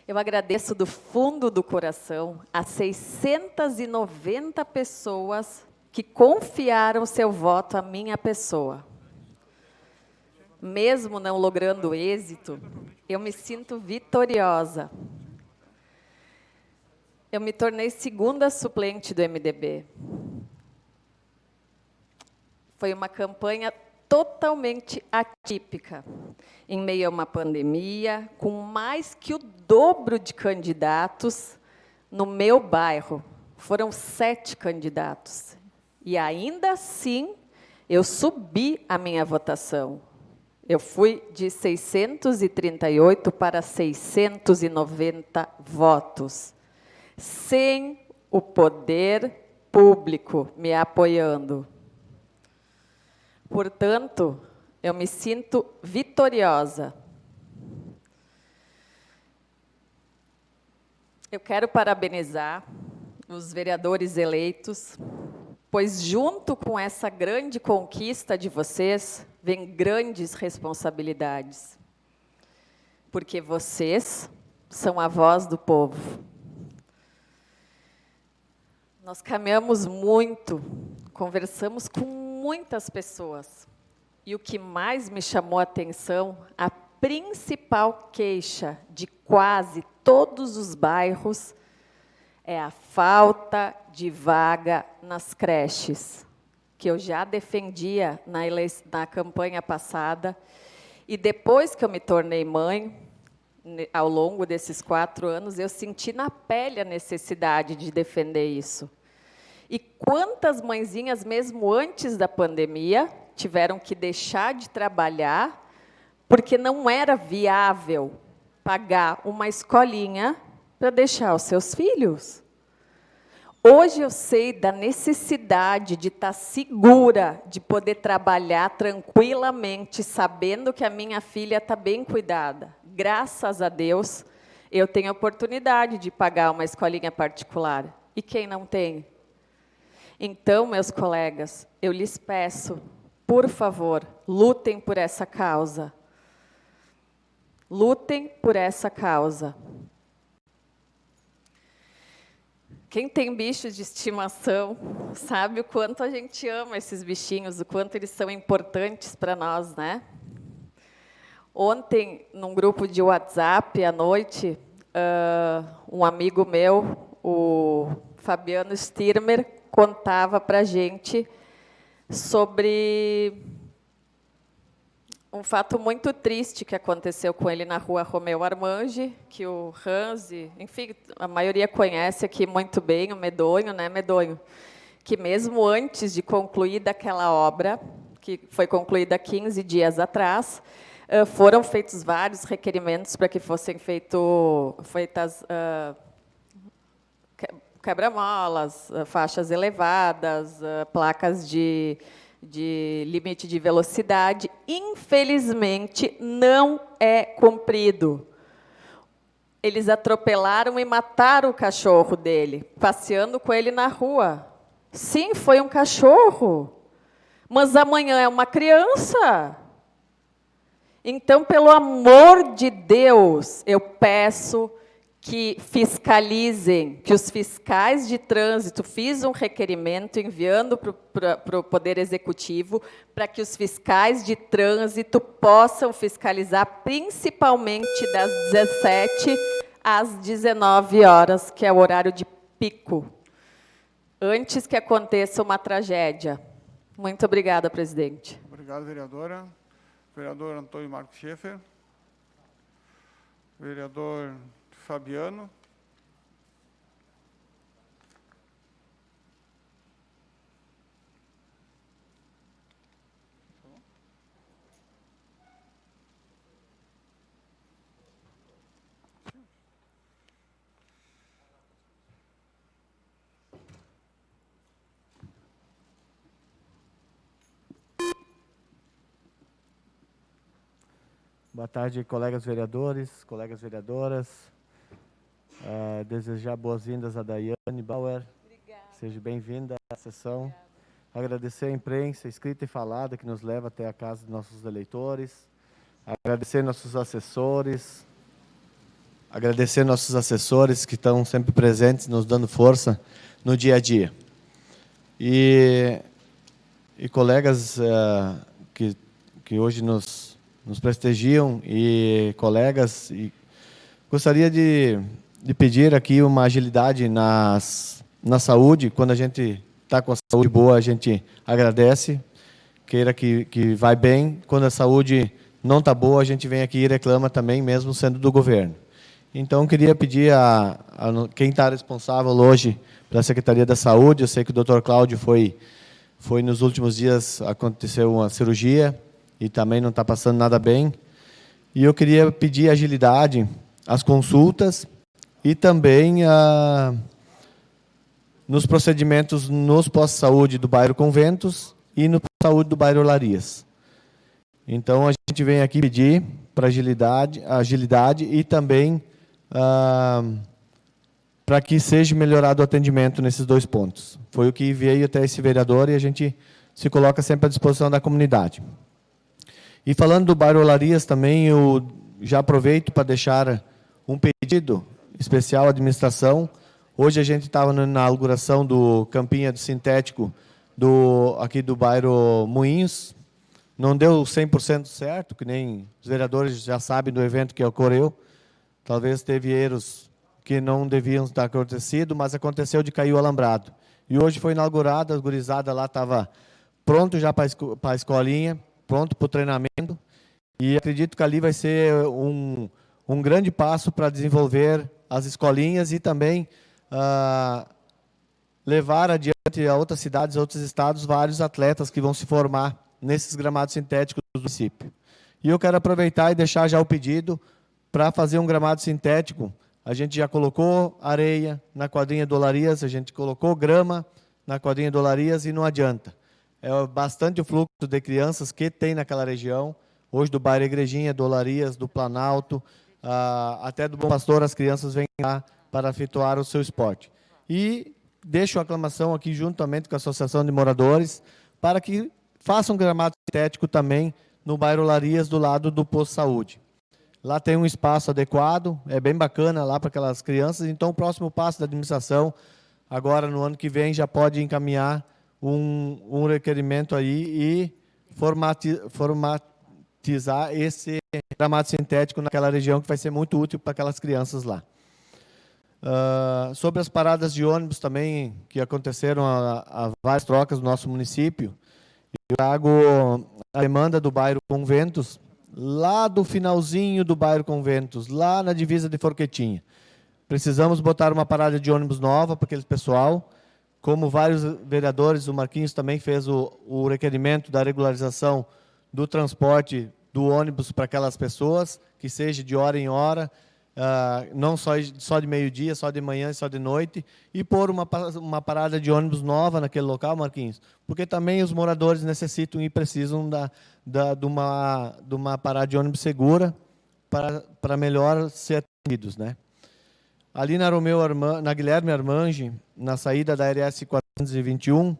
Eu agradeço do fundo do coração as 690 pessoas que confiaram seu voto à minha pessoa. Mesmo não logrando êxito, eu me sinto vitoriosa. Eu me tornei segunda suplente do MDB. Foi uma campanha totalmente atípica, em meio a uma pandemia, com mais que o dobro de candidatos no meu bairro. Foram 7 candidatos. E ainda assim, eu subi a minha votação. Eu fui de 638 para 690 votos, sem o poder público me apoiando. Portanto, eu me sinto vitoriosa. Eu quero parabenizar os vereadores eleitos, pois junto com essa grande conquista de vocês, vem grandes responsabilidades. Porque vocês são a voz do povo. Nós caminhamos muito, conversamos com muitas pessoas. E o que mais me chamou a atenção, a principal queixa de quase todos os bairros é a falta de vaga nas creches, que eu já defendia na campanha passada. E depois que eu me tornei mãe, ao longo desses 4 anos, eu senti na pele a necessidade de defender isso. E quantas mãezinhas, mesmo antes da pandemia, tiveram que deixar de trabalhar porque não era viável pagar uma escolinha para deixar os seus filhos. Hoje eu sei da necessidade de estar segura, de poder trabalhar tranquilamente, sabendo que a minha filha está bem cuidada. Graças a Deus, eu tenho a oportunidade de pagar uma escolinha particular. E quem não tem? Então, meus colegas, eu lhes peço, por favor, lutem por essa causa. Lutem por essa causa. Quem tem bichos de estimação sabe o quanto a gente ama esses bichinhos, o quanto eles são importantes para nós, né? Ontem, num grupo de WhatsApp, à noite, um amigo meu, o Fabiano Stirmer, contava para a gente sobre um fato muito triste que aconteceu com ele na rua Romeu Armange, que o Hansi, enfim, a maioria conhece aqui muito bem, o Medonho, né, Medonho? Que mesmo antes de concluir daquela obra, que foi concluída 15 dias atrás, foram feitos vários requerimentos para que fossem feitas quebra-molas, faixas elevadas, placas de limite de velocidade. Infelizmente, não é cumprido. Eles atropelaram e mataram o cachorro dele, passeando com ele na rua. Sim, foi um cachorro, mas amanhã é uma criança. Então, pelo amor de Deus, eu peço que fiscalizem, que os fiscais de trânsito, fiz um requerimento enviando para o Poder Executivo, para que os fiscais de trânsito possam fiscalizar, principalmente das 17 às 19 horas, que é o horário de pico, antes que aconteça uma tragédia. Muito obrigada, presidente. Obrigado, vereadora. Vereador Antônio Marcos Schaeffer. Vereador Fabiano. Boa tarde, colegas vereadores, colegas vereadoras. Desejar boas-vindas a Daiane Bauer. Obrigada. Seja bem-vinda à sessão. Agradecer à imprensa escrita e falada que nos leva até a casa dos nossos eleitores. Agradecer nossos assessores. Agradecer nossos assessores que estão sempre presentes, nos dando força no dia a dia. E colegas que hoje nos prestigiam, e colegas, e gostaria de pedir aqui uma agilidade na saúde. Quando a gente está com a saúde boa, a gente agradece, queira que vai bem. Quando a saúde não está boa, a gente vem aqui e reclama também, mesmo sendo do governo. Então, queria pedir a quem está responsável hoje pela Secretaria da Saúde, eu sei que o Dr. Cláudio foi nos últimos dias, aconteceu uma cirurgia, e também não está passando nada bem. E eu queria pedir agilidade às consultas e também nos procedimentos nos postos de saúde do bairro Conventos e no posto de saúde do bairro Olarias. Então, a gente vem aqui pedir para agilidade e também para que seja melhorado o atendimento nesses dois pontos. Foi o que veio até esse vereador e a gente se coloca sempre à disposição da comunidade. E falando do bairro Olarias também, eu já aproveito para deixar um pedido especial à administração. Hoje a gente estava na inauguração do campinho sintético aqui do bairro Moinhos. Não deu 100% certo, que nem os vereadores já sabem do evento que ocorreu. Talvez teve erros que não deviam estar acontecido, mas aconteceu de cair o alambrado. E hoje foi inaugurada, a gurizada lá estava pronto já para a escolinha, pronto para o treinamento, e acredito que ali vai ser um grande passo para desenvolver as escolinhas e também levar adiante a outras cidades, a outros estados, vários atletas que vão se formar nesses gramados sintéticos do município. E eu quero aproveitar e deixar já o pedido para fazer um gramado sintético. A gente já colocou areia na quadrinha do Olarias, a gente colocou grama na quadrinha do Olarias e não adianta. É bastante o fluxo de crianças que tem naquela região, hoje do bairro Igrejinha, do Olarias, do Planalto, até do Bom Pastor, as crianças vêm lá para efetuar o seu esporte. E deixo a aclamação aqui, juntamente com a Associação de Moradores, para que faça um gramado sintético também no bairro Larias, do lado do posto de saúde. Lá tem um espaço adequado, é bem bacana lá para aquelas crianças. Então, o próximo passo da administração, agora no ano que vem, já pode encaminhar um requerimento aí e formatizar esse gramado sintético naquela região, que vai ser muito útil para aquelas crianças lá. Sobre as paradas de ônibus também, que aconteceram a várias trocas no nosso município, eu trago a demanda do bairro Conventos, lá do finalzinho do bairro Conventos, lá na divisa de Forquetinha. Precisamos botar uma parada de ônibus nova para aquele pessoal. Como vários vereadores, o Marquinhos também fez o requerimento da regularização do transporte do ônibus para aquelas pessoas, que seja de hora em hora, não só de meio-dia, só de manhã e só de noite, e pôr uma parada de ônibus nova naquele local, Marquinhos, porque também os moradores necessitam e precisam de uma parada de ônibus segura para melhor ser atendidos, né? Ali na Guilherme Armange, na saída da RS 421,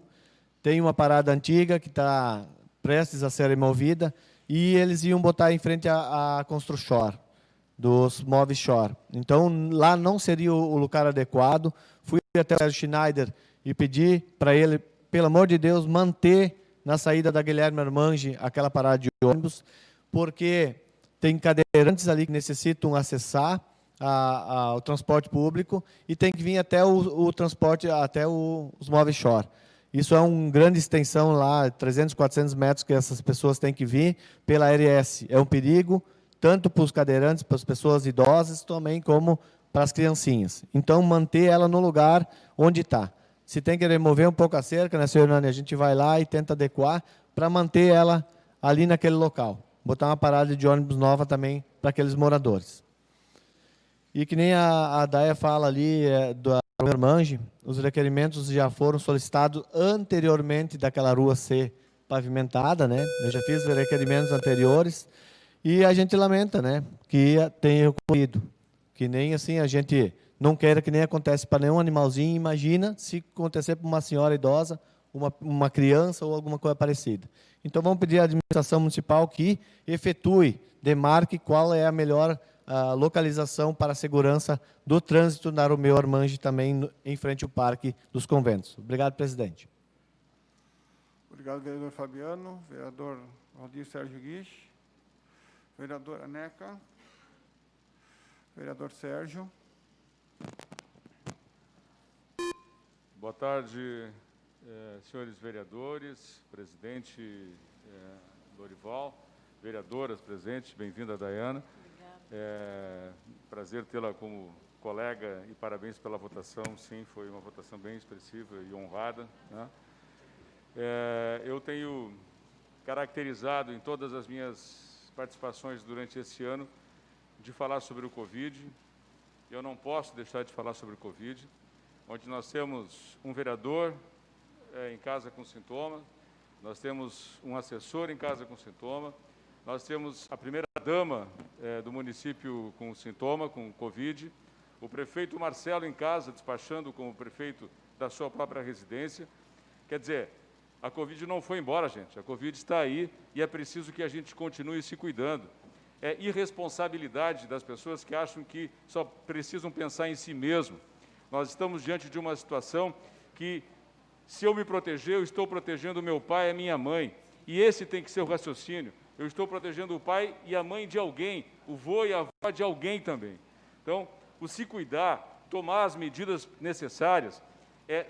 tem uma parada antiga que está prestes a ser removida, e eles iam botar em frente à Construshore, dos Móveis Shore. Então, lá não seria o lugar adequado. Fui até o Sérgio Schneider e pedi para ele, pelo amor de Deus, manter na saída da Guilherme Armange aquela parada de ônibus, porque tem cadeirantes ali que necessitam acessar o transporte público e tem que vir até o transporte, até os Móveis Shore. Isso é uma grande extensão lá, 300, 400 metros que essas pessoas têm que vir pela RS. É um perigo, tanto para os cadeirantes, para as pessoas idosas, também como para as criancinhas. Então, manter ela no lugar onde está. Se tem que remover um pouco a cerca, né, senhor Nani, a gente vai lá e tenta adequar para manter ela ali naquele local. Botar uma parada de ônibus nova também para aqueles moradores. E que nem a Daia fala ali do Armange, os requerimentos já foram solicitados anteriormente daquela rua ser pavimentada, né? Eu já fiz requerimentos anteriores e a gente lamenta, né, que tenha ocorrido. Que nem assim a gente não quer que nem acontece para nenhum animalzinho. Imagina se acontecer para uma senhora idosa, uma criança ou alguma coisa parecida. Então vamos pedir à administração municipal que efetue, demarque qual é a melhor localização para a segurança do trânsito na Romeu Armange, também em frente ao Parque dos Conventos. Obrigado, presidente. Obrigado, vereador Fabiano. Vereador Valdir Sérgio Guiche. Vereadora Neca. Vereador Sérgio. Boa tarde, senhores vereadores, presidente Lorival, vereadoras presentes, bem-vinda, Daiana. Prazer tê-la como colega e parabéns pela votação. Sim, foi uma votação bem expressiva e honrada, né? Eu tenho caracterizado em todas as minhas participações durante esse ano de falar sobre o Covid. Eu não posso deixar de falar sobre o Covid, onde nós temos um vereador em casa com sintoma, nós temos um assessor em casa com sintoma, nós temos a primeira-dama do município com sintoma, com Covid, o prefeito Marcelo em casa, despachando como prefeito da sua própria residência. Quer dizer, a Covid não foi embora, gente. A Covid está aí e é preciso que a gente continue se cuidando. É irresponsabilidade das pessoas que acham que só precisam pensar em si mesmo. Nós estamos diante de uma situação que, se eu me proteger, eu estou protegendo o meu pai e a minha mãe. E esse tem que ser o raciocínio. Eu estou protegendo o pai e a mãe de alguém, o vô e a avó de alguém também. Então, o se cuidar, tomar as medidas necessárias,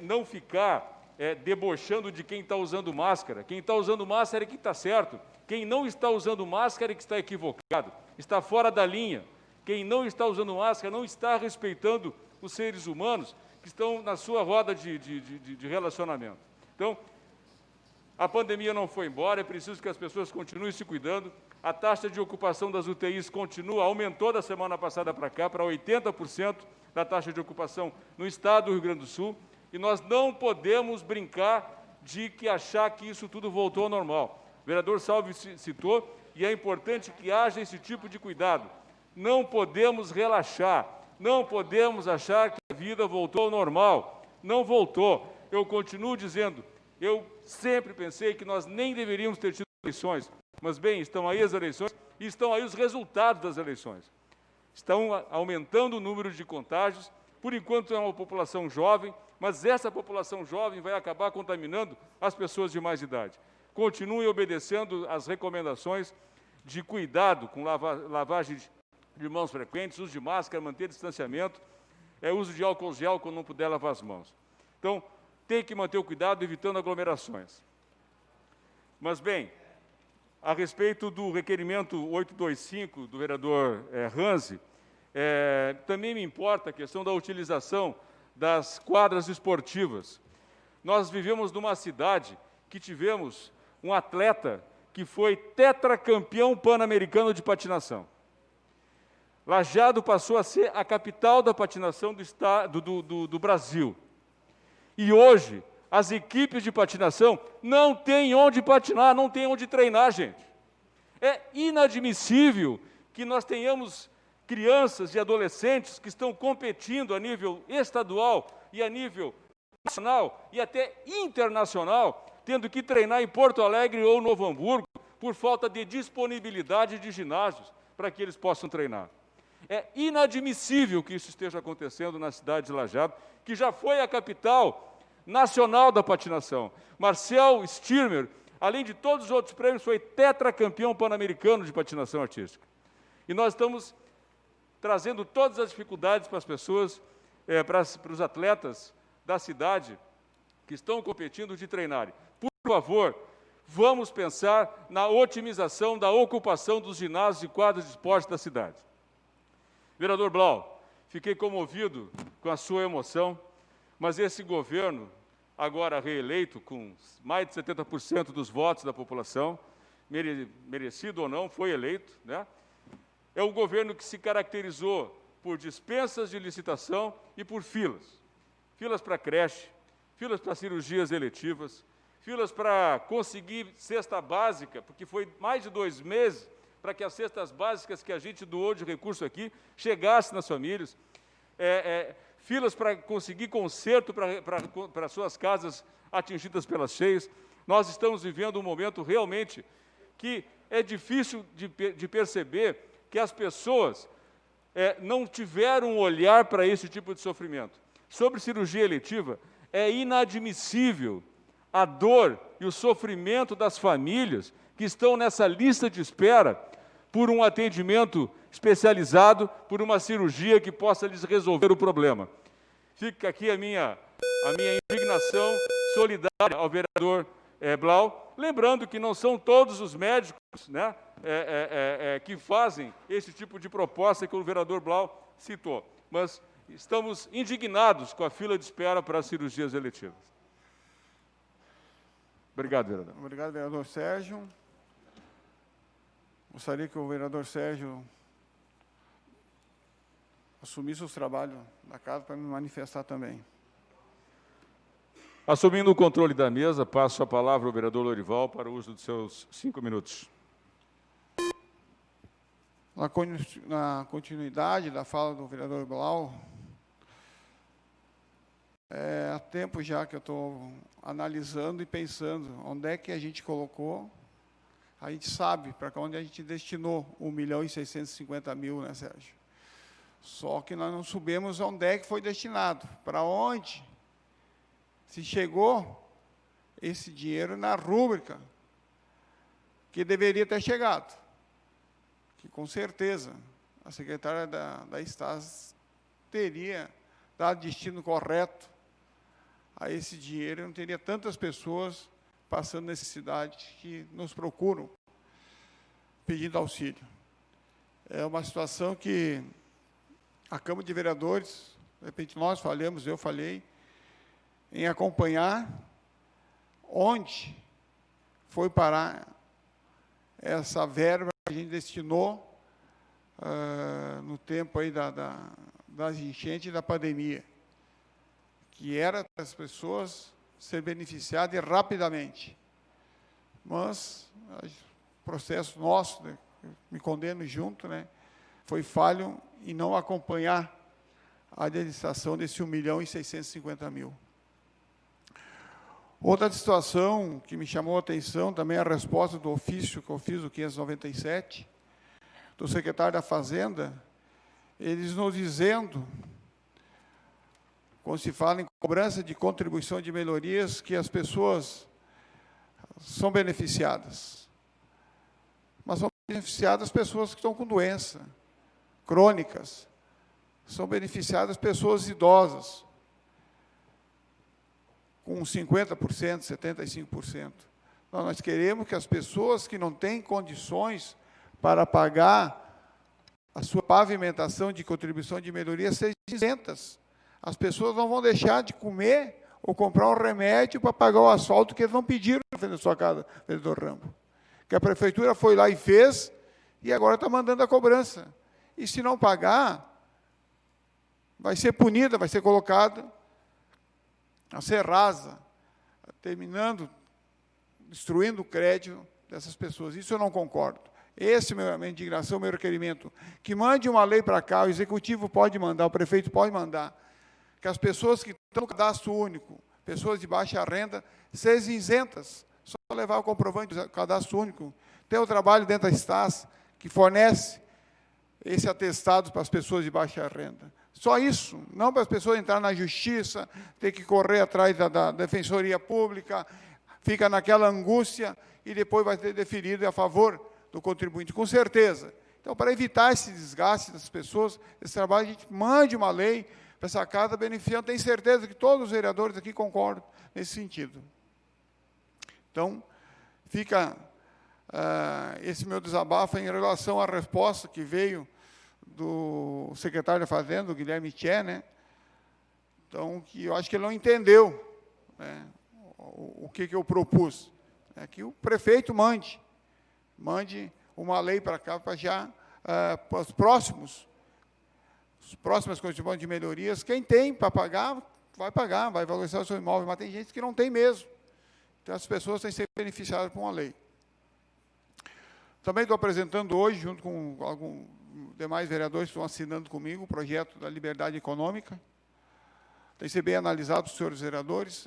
não ficar debochando de quem está usando máscara. Quem está usando máscara é que está certo. Quem não está usando máscara é que está equivocado, está fora da linha. Quem não está usando máscara não está respeitando os seres humanos que estão na sua roda de relacionamento. Então, a pandemia não foi embora, é preciso que as pessoas continuem se cuidando. A taxa de ocupação das UTIs continua, aumentou da semana passada para cá, para 80% da taxa de ocupação no estado do Rio Grande do Sul, e nós não podemos brincar de achar que isso tudo voltou ao normal. O vereador Salve citou, e é importante que haja esse tipo de cuidado. Não podemos relaxar, não podemos achar que a vida voltou ao normal. Não voltou. Eu continuo dizendo, Eu sempre pensei que nós nem deveríamos ter tido eleições, mas, bem, estão aí as eleições e estão aí os resultados das eleições. Estão aumentando o número de contágios, por enquanto é uma população jovem, mas essa população jovem vai acabar contaminando as pessoas de mais idade. Continuem obedecendo às recomendações de cuidado com lavagem de mãos frequentes, uso de máscara, manter distanciamento, uso de álcool gel quando não puder lavar as mãos. Então, tem que manter o cuidado, evitando aglomerações. Mas, bem, a respeito do requerimento 825 do vereador Ranzi, também me importa a questão da utilização das quadras esportivas. Nós vivemos numa cidade que tivemos um atleta que foi tetracampeão pan-americano de patinação. Lajeado passou a ser a capital da patinação do Brasil. E hoje, as equipes de patinação não têm onde patinar, não têm onde treinar, gente. É inadmissível que nós tenhamos crianças e adolescentes que estão competindo a nível estadual e a nível nacional e até internacional, tendo que treinar em Porto Alegre ou Novo Hamburgo, por falta de disponibilidade de ginásios para que eles possam treinar. É inadmissível que isso esteja acontecendo na cidade de Lajeado, que já foi a capital nacional da patinação. Marcel Stirmer, além de todos os outros prêmios, foi tetracampeão pan-americano de patinação artística. E nós estamos trazendo todas as dificuldades para as pessoas, para os atletas da cidade que estão competindo de treinarem. Por favor, vamos pensar na otimização da ocupação dos ginásios e quadras de esporte da cidade. Vereador Blau, fiquei comovido com a sua emoção, mas esse governo, agora reeleito, com mais de 70% dos votos da população, merecido ou não, foi eleito, né? É um governo que se caracterizou por dispensas de licitação e por filas. Filas para creche, filas para cirurgias eletivas, filas para conseguir cesta básica, porque foi mais de 2 meses para que as cestas básicas que a gente doou de recurso aqui chegassem nas famílias, filas para conseguir conserto para suas casas atingidas pelas cheias. Nós estamos vivendo um momento realmente que é difícil de perceber que as pessoas não tiveram um olhar para esse tipo de sofrimento. Sobre cirurgia eletiva, é inadmissível a dor e o sofrimento das famílias que estão nessa lista de espera por um atendimento especializado, por uma cirurgia que possa lhes resolver o problema. Fica aqui a minha indignação solidária ao vereador Blau, lembrando que não são todos os médicos, né, que fazem esse tipo de proposta que o vereador Blau citou, mas estamos indignados com a fila de espera para as cirurgias eletivas. Obrigado, vereador. Obrigado, vereador Sérgio. Gostaria que o vereador Sérgio assumisse os trabalhos da casa para me manifestar também. Assumindo o controle da mesa, passo a palavra ao vereador Lorival para o uso dos seus 5 minutos. Na continuidade da fala do vereador Blau, há tempo já que eu estou analisando e pensando onde é que a gente colocou. A gente sabe para onde a gente destinou 1.650.000, né, Sérgio? Só que nós não sabemos onde é que foi destinado, para onde se chegou esse dinheiro na rúbrica que deveria ter chegado. Que, com certeza, a secretária da Stas teria dado destino correto a esse dinheiro, não teria tantas pessoas passando necessidade que nos procuram pedindo auxílio. É uma situação que a Câmara de Vereadores, de repente nós falhamos, eu falhei, em acompanhar onde foi parar essa verba que a gente destinou no tempo aí das enchentes e da pandemia, que era para as pessoas ser beneficiadas rapidamente. Mas o processo nosso, né, me condeno junto, né, foi falho em não acompanhar a administração desse 1.650.000. Outra situação que me chamou a atenção também é a resposta do ofício que eu fiz, o 597, do secretário da Fazenda, eles nos dizendo, quando se fala em cobrança de contribuição de melhorias, que as pessoas são beneficiadas. Mas são beneficiadas pessoas que estão com doença crônicas, são beneficiadas pessoas idosas, com 50%, 75%. Nós queremos que as pessoas que não têm condições para pagar a sua pavimentação de contribuição de melhoria sejam isentas. As pessoas não vão deixar de comer ou comprar um remédio para pagar o asfalto que eles não pediram na frente da sua casa, vereador Rambo. Que a prefeitura foi lá e fez, e agora está mandando a cobrança. E se não pagar, vai ser punida, vai ser colocada a ser rasa, terminando, destruindo o crédito dessas pessoas. Isso eu não concordo. Esse é a minha indignação, meu requerimento. Que mande uma lei para cá, o executivo pode mandar, o prefeito pode mandar, que as pessoas que estão no cadastro único, pessoas de baixa renda, sejam isentas, só levar o comprovante do cadastro único. Tem o trabalho dentro da STAS, que fornece esse atestado para as pessoas de baixa renda. Só isso, não para as pessoas entrarem na justiça, ter que correr atrás da defensoria pública, fica naquela angústia e depois vai ter deferido a favor do contribuinte, com certeza. Então, para evitar esse desgaste das pessoas, esse trabalho, a gente mande uma lei para essa casa beneficiando. Tenho certeza que todos os vereadores aqui concordam nesse sentido. Então, fica esse meu desabafo em relação à resposta que veio do secretário da Fazenda, o Guilherme Tché, né? Então, que eu acho que ele não entendeu, né, o que eu propus. É que o prefeito mande uma lei para cá, para já, para as próximas condições de melhorias. Quem tem para pagar, vai valorizar o seu imóvel, mas tem gente que não tem mesmo. Então, as pessoas têm que ser beneficiadas por uma lei. Também estou apresentando hoje, junto com alguns demais vereadores que estão assinando comigo, o projeto da liberdade econômica. Tem que ser bem analisado pelos senhores vereadores.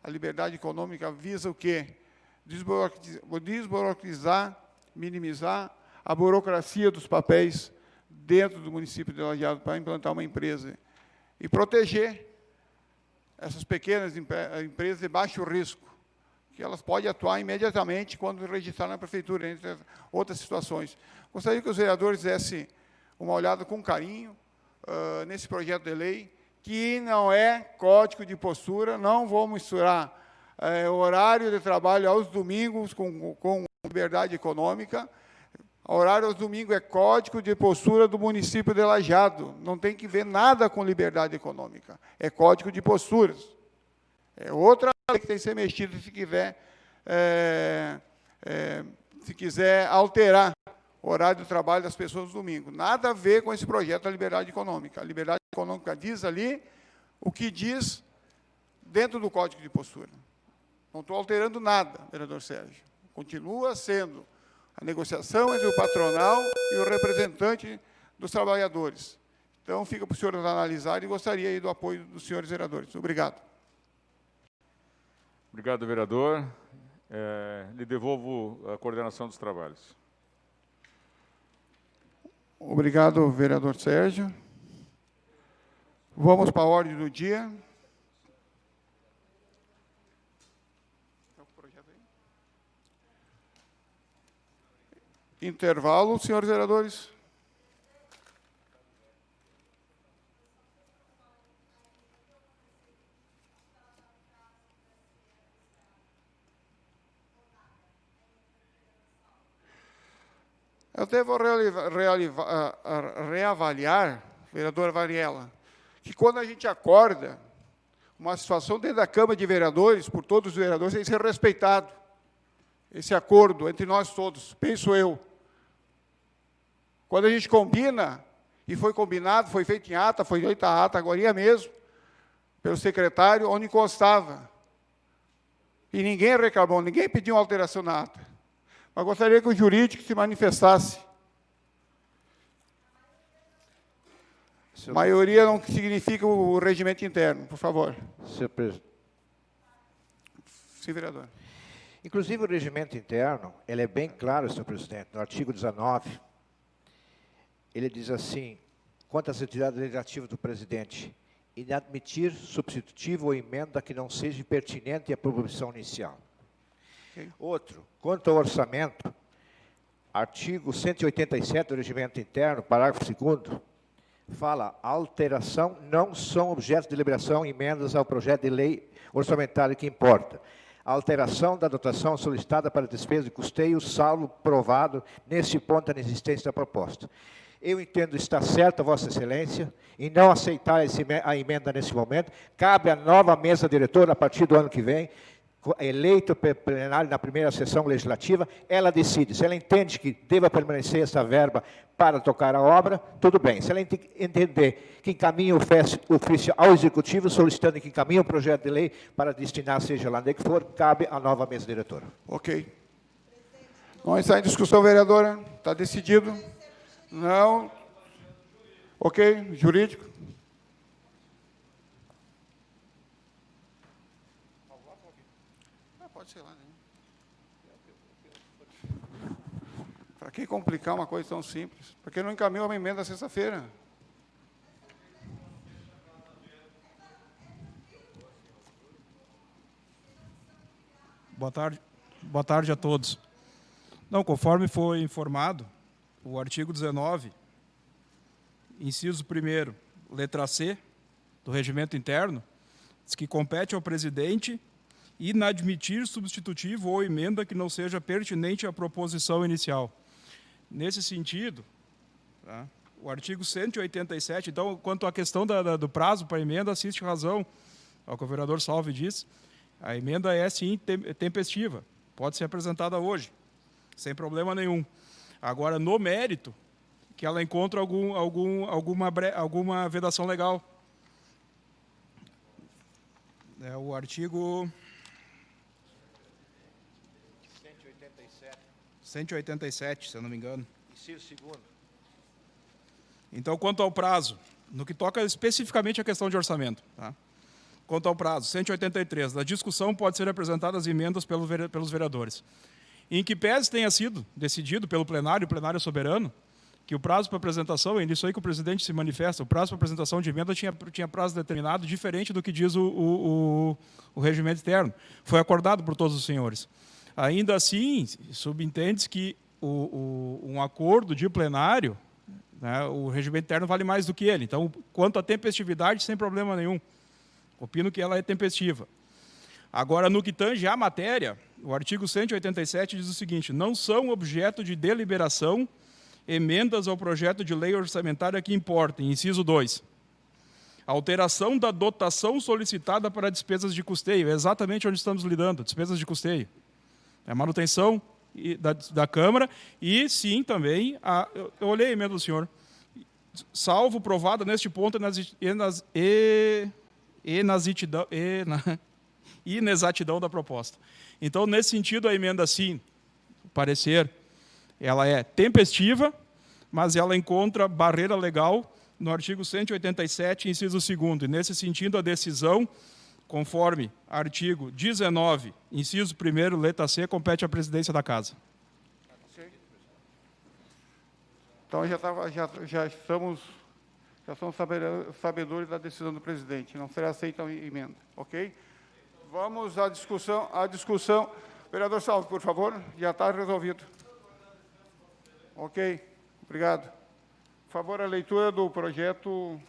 A liberdade econômica visa o quê? Desburocratizar, minimizar a burocracia dos papéis dentro do município de Lajeado para implantar uma empresa e proteger essas pequenas empresas de baixo risco, que elas podem atuar imediatamente quando registrar na prefeitura, entre outras situações. Gostaria que os vereadores dessem uma olhada com carinho nesse projeto de lei, que não é código de postura, não vou misturar horário de trabalho aos domingos com liberdade econômica. Horário aos domingos é código de postura do município de Lajeado, não tem que ver nada com liberdade econômica, é código de posturas. É outra lei que tem que ser mexida se quiser alterar o horário do trabalho das pessoas no domingo. Nada a ver com esse projeto da liberdade econômica. A liberdade econômica diz ali o que diz dentro do código de postura. Não estou alterando nada, vereador Sérgio. Continua sendo a negociação entre o patronal e o representante dos trabalhadores. Então, fica para os senhores analisarem e gostaria aí do apoio dos senhores vereadores. Obrigado. Obrigado, vereador. Lhe devolvo a coordenação dos trabalhos. Obrigado, vereador Sérgio. Vamos para a ordem do dia. Intervalo, senhores vereadores. Eu devo reavaliar, vereadora Variela, que quando a gente acorda, uma situação dentro da Câmara de Vereadores, por todos os vereadores, tem que ser respeitado. Esse acordo entre nós todos, penso eu. Quando a gente combina, e foi combinado, foi feito em ata, foi feita a ata agora mesmo, pelo secretário, onde constava. E ninguém reclamou, ninguém pediu uma alteração na ata. Mas gostaria que o jurídico se manifestasse. Maioria não significa o regimento interno, por favor. Senhor presidente. Sim, vereador. Inclusive, o regimento interno, ele é bem claro, senhor presidente, no artigo 19, ele diz assim, quanto às atividades legislativas do presidente, inadmitir substitutivo ou emenda que não seja pertinente à proposição inicial. Ok. Outro, quanto ao orçamento, artigo 187 do regimento interno, parágrafo 2º, fala, a alteração não são objeto de deliberação e emendas ao projeto de lei orçamentário que importa. A alteração da dotação solicitada para despesa de custeio, salvo provado neste ponto a inexistência da proposta. Eu entendo estar certa, Vossa Excelência, em não aceitar a emenda nesse momento. Cabe à nova mesa diretora, a partir do ano que vem, eleito plenário na primeira sessão legislativa, ela decide. Se ela entende que deva permanecer essa verba para tocar a obra, tudo bem. Se ela entender que encaminha o ofício ao Executivo, solicitando que encaminhe um projeto de lei para destinar, seja lá onde que for, cabe à nova mesa diretora. Ok. Vamos entrar em discussão, vereadora. Está decidido? Não. Ok. Jurídico? Pode ser lá, né? Para que complicar uma coisa tão simples? Por que não encaminhou uma emenda sexta-feira? Boa tarde a todos. Não, conforme foi informado, o artigo 19, inciso 1º, letra C, do regimento interno, diz que compete ao presidente inadmitir substitutivo ou emenda que não seja pertinente à proposição inicial. Nesse sentido, tá, o artigo 187, então, quanto à questão do prazo para a emenda, assiste razão ao que o vereador Salve diz, a emenda é, sim, tempestiva, pode ser apresentada hoje, sem problema nenhum. Agora, no mérito, que ela encontra alguma vedação legal. É o artigo 187, se eu não me engano. Inciso 2º. Então, quanto ao prazo, no que toca especificamente à questão de orçamento, tá? Quanto ao prazo, 183, na discussão pode ser apresentadas emendas pelos vereadores. Em que pese tenha sido decidido pelo plenário, o plenário soberano, que o prazo para apresentação, é nisso aí que o presidente se manifesta, o prazo para apresentação de emenda tinha prazo determinado, diferente do que diz o regimento interno. Foi acordado por todos os senhores. Ainda assim, subentende-se que um acordo de plenário, né, o regimento interno vale mais do que ele. Então, quanto à tempestividade, sem problema nenhum. Opino que ela é tempestiva. Agora, no que tange à matéria, o artigo 187 diz o seguinte, não são objeto de deliberação emendas ao projeto de lei orçamentária que importem. Inciso 2. Alteração da dotação solicitada para despesas de custeio. É exatamente onde estamos lidando, despesas de custeio. É manutenção da Câmara e, sim, também, eu olhei a emenda do senhor, salvo provada neste ponto inexatidão da proposta. Então, nesse sentido, a emenda, sim, parecer, ela é tempestiva, mas ela encontra barreira legal no artigo 187, inciso 2º. E, nesse sentido, a decisão, conforme artigo 19, inciso 1º, letra C, compete à presidência da Casa. Então, já somos sabedores da decisão do presidente. Não será aceita a emenda. Ok? Vamos à discussão. Vereador Salvo, por favor. Já está resolvido. Ok. Obrigado. Por favor, a leitura do projeto...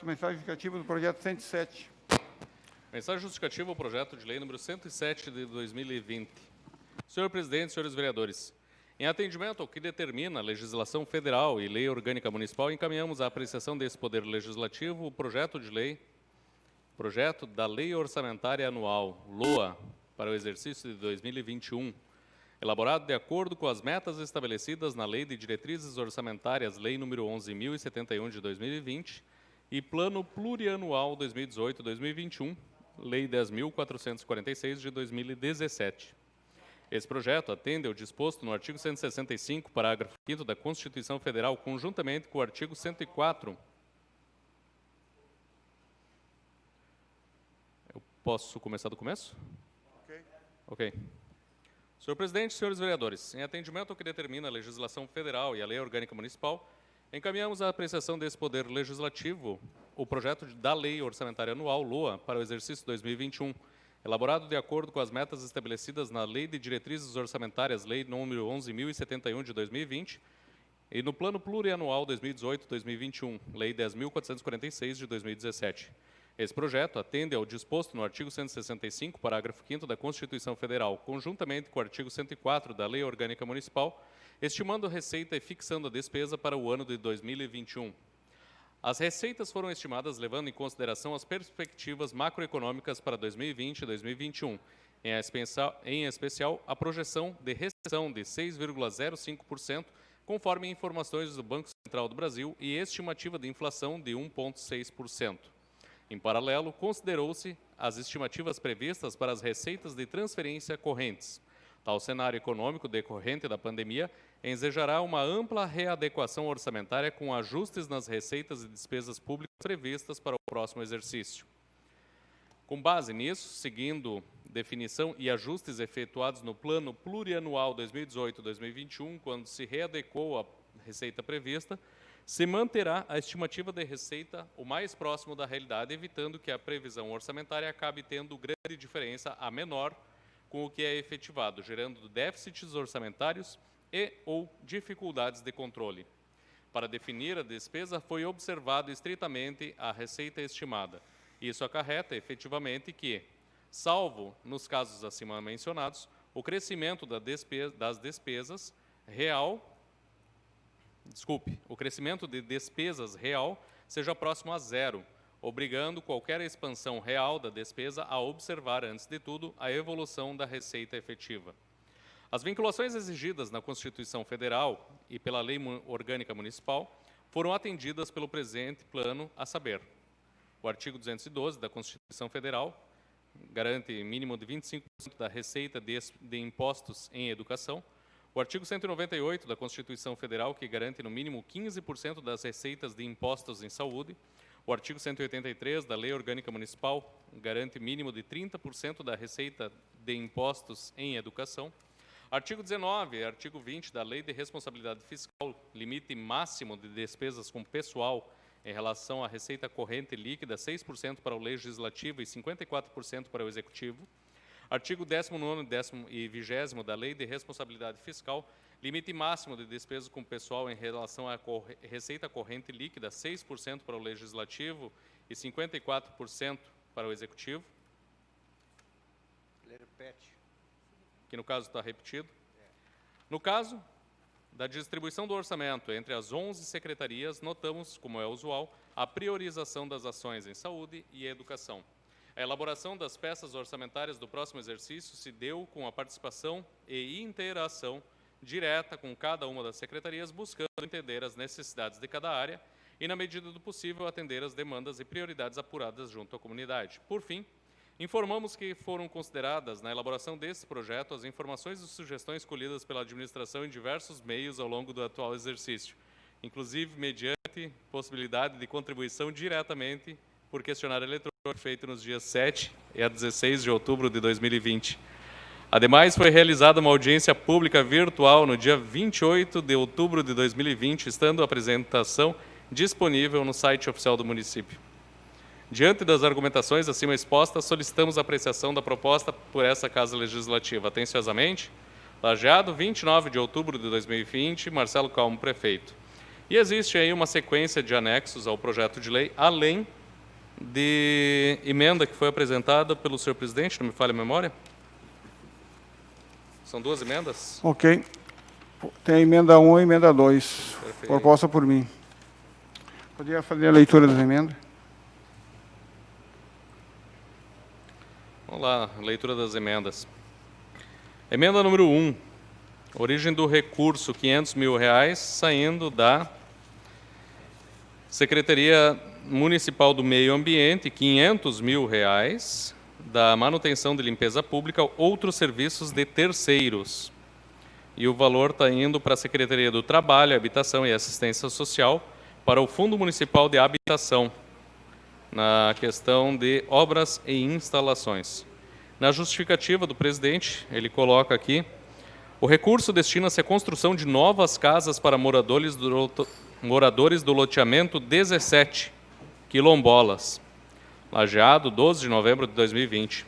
mensagem justificativa do projeto 107. Mensagem justificativa ao projeto de lei número 107 de 2020. Senhor presidente, senhores vereadores, em atendimento ao que determina a legislação federal e lei orgânica municipal, encaminhamos à apreciação desse Poder Legislativo o projeto da Lei Orçamentária Anual, LOA, para o exercício de 2021, elaborado de acordo com as metas estabelecidas na Lei de Diretrizes Orçamentárias, Lei número 11.071 de 2020, e Plano Plurianual 2018-2021, Lei 10.446 de 2017. Esse projeto atende ao disposto no artigo 165, parágrafo 5º da Constituição Federal, conjuntamente com o artigo 104 posso começar do começo? Ok. Senhor presidente, senhores vereadores, em atendimento ao que determina a legislação federal e a lei orgânica municipal, encaminhamos à apreciação desse poder legislativo o projeto da Lei Orçamentária Anual, LOA, para o exercício 2021, elaborado de acordo com as metas estabelecidas na Lei de Diretrizes Orçamentárias, Lei número 11.071 de 2020, e no Plano Plurianual 2018-2021, Lei 10.446 de 2017. Esse projeto atende ao disposto no artigo 165, parágrafo 5º da Constituição Federal, conjuntamente com o artigo 104 da Lei Orgânica Municipal, estimando a receita e fixando a despesa para o ano de 2021. As receitas foram estimadas levando em consideração as perspectivas macroeconômicas para 2020 e 2021, em especial a projeção de recessão de 6,05%, conforme informações do Banco Central do Brasil, e estimativa de inflação de 1,6%. Em paralelo, considerou-se as estimativas previstas para as receitas de transferência correntes. Tal cenário econômico decorrente da pandemia ensejará uma ampla readequação orçamentária com ajustes nas receitas e despesas públicas previstas para o próximo exercício. Com base nisso, seguindo definição e ajustes efetuados no Plano Plurianual 2018-2021, quando se readequou a receita prevista, se manterá a estimativa de receita o mais próximo da realidade, evitando que a previsão orçamentária acabe tendo grande diferença a menor com o que é efetivado, gerando déficits orçamentários e ou dificuldades de controle. Para definir a despesa, foi observado estritamente a receita estimada. Isso acarreta, efetivamente, que, salvo nos casos acima mencionados, o crescimento das despesas o crescimento de despesas real seja próximo a zero, obrigando qualquer expansão real da despesa a observar, antes de tudo, a evolução da receita efetiva. As vinculações exigidas na Constituição Federal e pela Lei Orgânica Municipal foram atendidas pelo presente plano, a saber, o artigo 212 da Constituição Federal garante mínimo de 25% da receita de impostos em educação, o artigo 198 da Constituição Federal, que garante no mínimo 15% das receitas de impostos em saúde, o artigo 183 da Lei Orgânica Municipal garante mínimo de 30% da receita de impostos em educação, artigo 19 e artigo 20 da Lei de Responsabilidade Fiscal, limite máximo de despesas com pessoal em relação à receita corrente líquida, 6% para o Legislativo e 54% para o Executivo, artigo 19º e 20º da Lei de Responsabilidade Fiscal, limite máximo de despesas com pessoal em relação à receita corrente líquida, 6% para o Legislativo e 54% para o Executivo. Que no caso está repetido. No caso da distribuição do orçamento entre as 11 secretarias, notamos, como é usual, a priorização das ações em saúde e educação. A elaboração das peças orçamentárias do próximo exercício se deu com a participação e interação direta com cada uma das secretarias, buscando entender as necessidades de cada área e, na medida do possível, atender as demandas e prioridades apuradas junto à comunidade. Por fim, informamos que foram consideradas, na elaboração desse projeto, as informações e sugestões colhidas pela administração em diversos meios ao longo do atual exercício, inclusive mediante possibilidade de contribuição diretamente por questionário eletrônico feito nos dias 7 e a 16 de outubro de 2020. Ademais, foi realizada uma audiência pública virtual no dia 28 de outubro de 2020, estando a apresentação disponível no site oficial do município. Diante das argumentações acima expostas, solicitamos a apreciação da proposta por essa Casa Legislativa. Atenciosamente, Lajeado, 29 de outubro de 2020, Marcelo Calmo, prefeito. E existe aí uma sequência de anexos ao projeto de lei, além de emenda que foi apresentada pelo senhor presidente, não me falha a memória? São duas emendas? Ok. Tem a emenda 1 e a emenda 2. Perfeito. Proposta por mim. Poderia fazer a leitura das emendas? Vamos lá, leitura das emendas. Emenda número 1. Origem do recurso, R$500 mil, saindo da Secretaria Municipal do Meio Ambiente, R$500 mil, da manutenção de limpeza pública, outros serviços de terceiros. E o valor está indo para a Secretaria do Trabalho, Habitação e Assistência Social, para o Fundo Municipal de Habitação, na questão de obras e instalações. Na justificativa do presidente, ele coloca aqui: o recurso destina-se à construção de novas casas para moradores do loteamento 17, Quilombolas, Lajeado, 12 de novembro de 2020.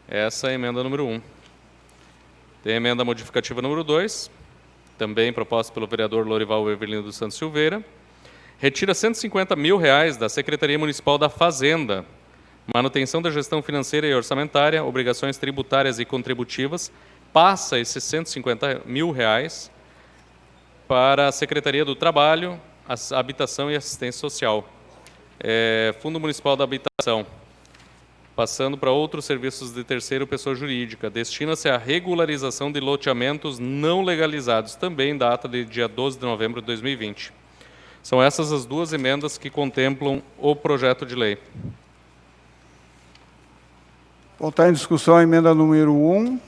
Essa é a emenda número 1. Tem a emenda modificativa número 2, também proposta pelo vereador Lorival Everlino dos Santos Silveira. Retira R$150 mil da Secretaria Municipal da Fazenda, manutenção da gestão financeira e orçamentária, obrigações tributárias e contributivas, passa esses R$150 mil para a Secretaria do Trabalho, Habitação e Assistência Social. Fundo Municipal da Habitação, passando para outros serviços de terceira pessoa jurídica, destina-se à regularização de loteamentos não legalizados, também data de dia 12 de novembro de 2020. São essas as duas emendas que contemplam o projeto de lei. Voltar em discussão a emenda número 1.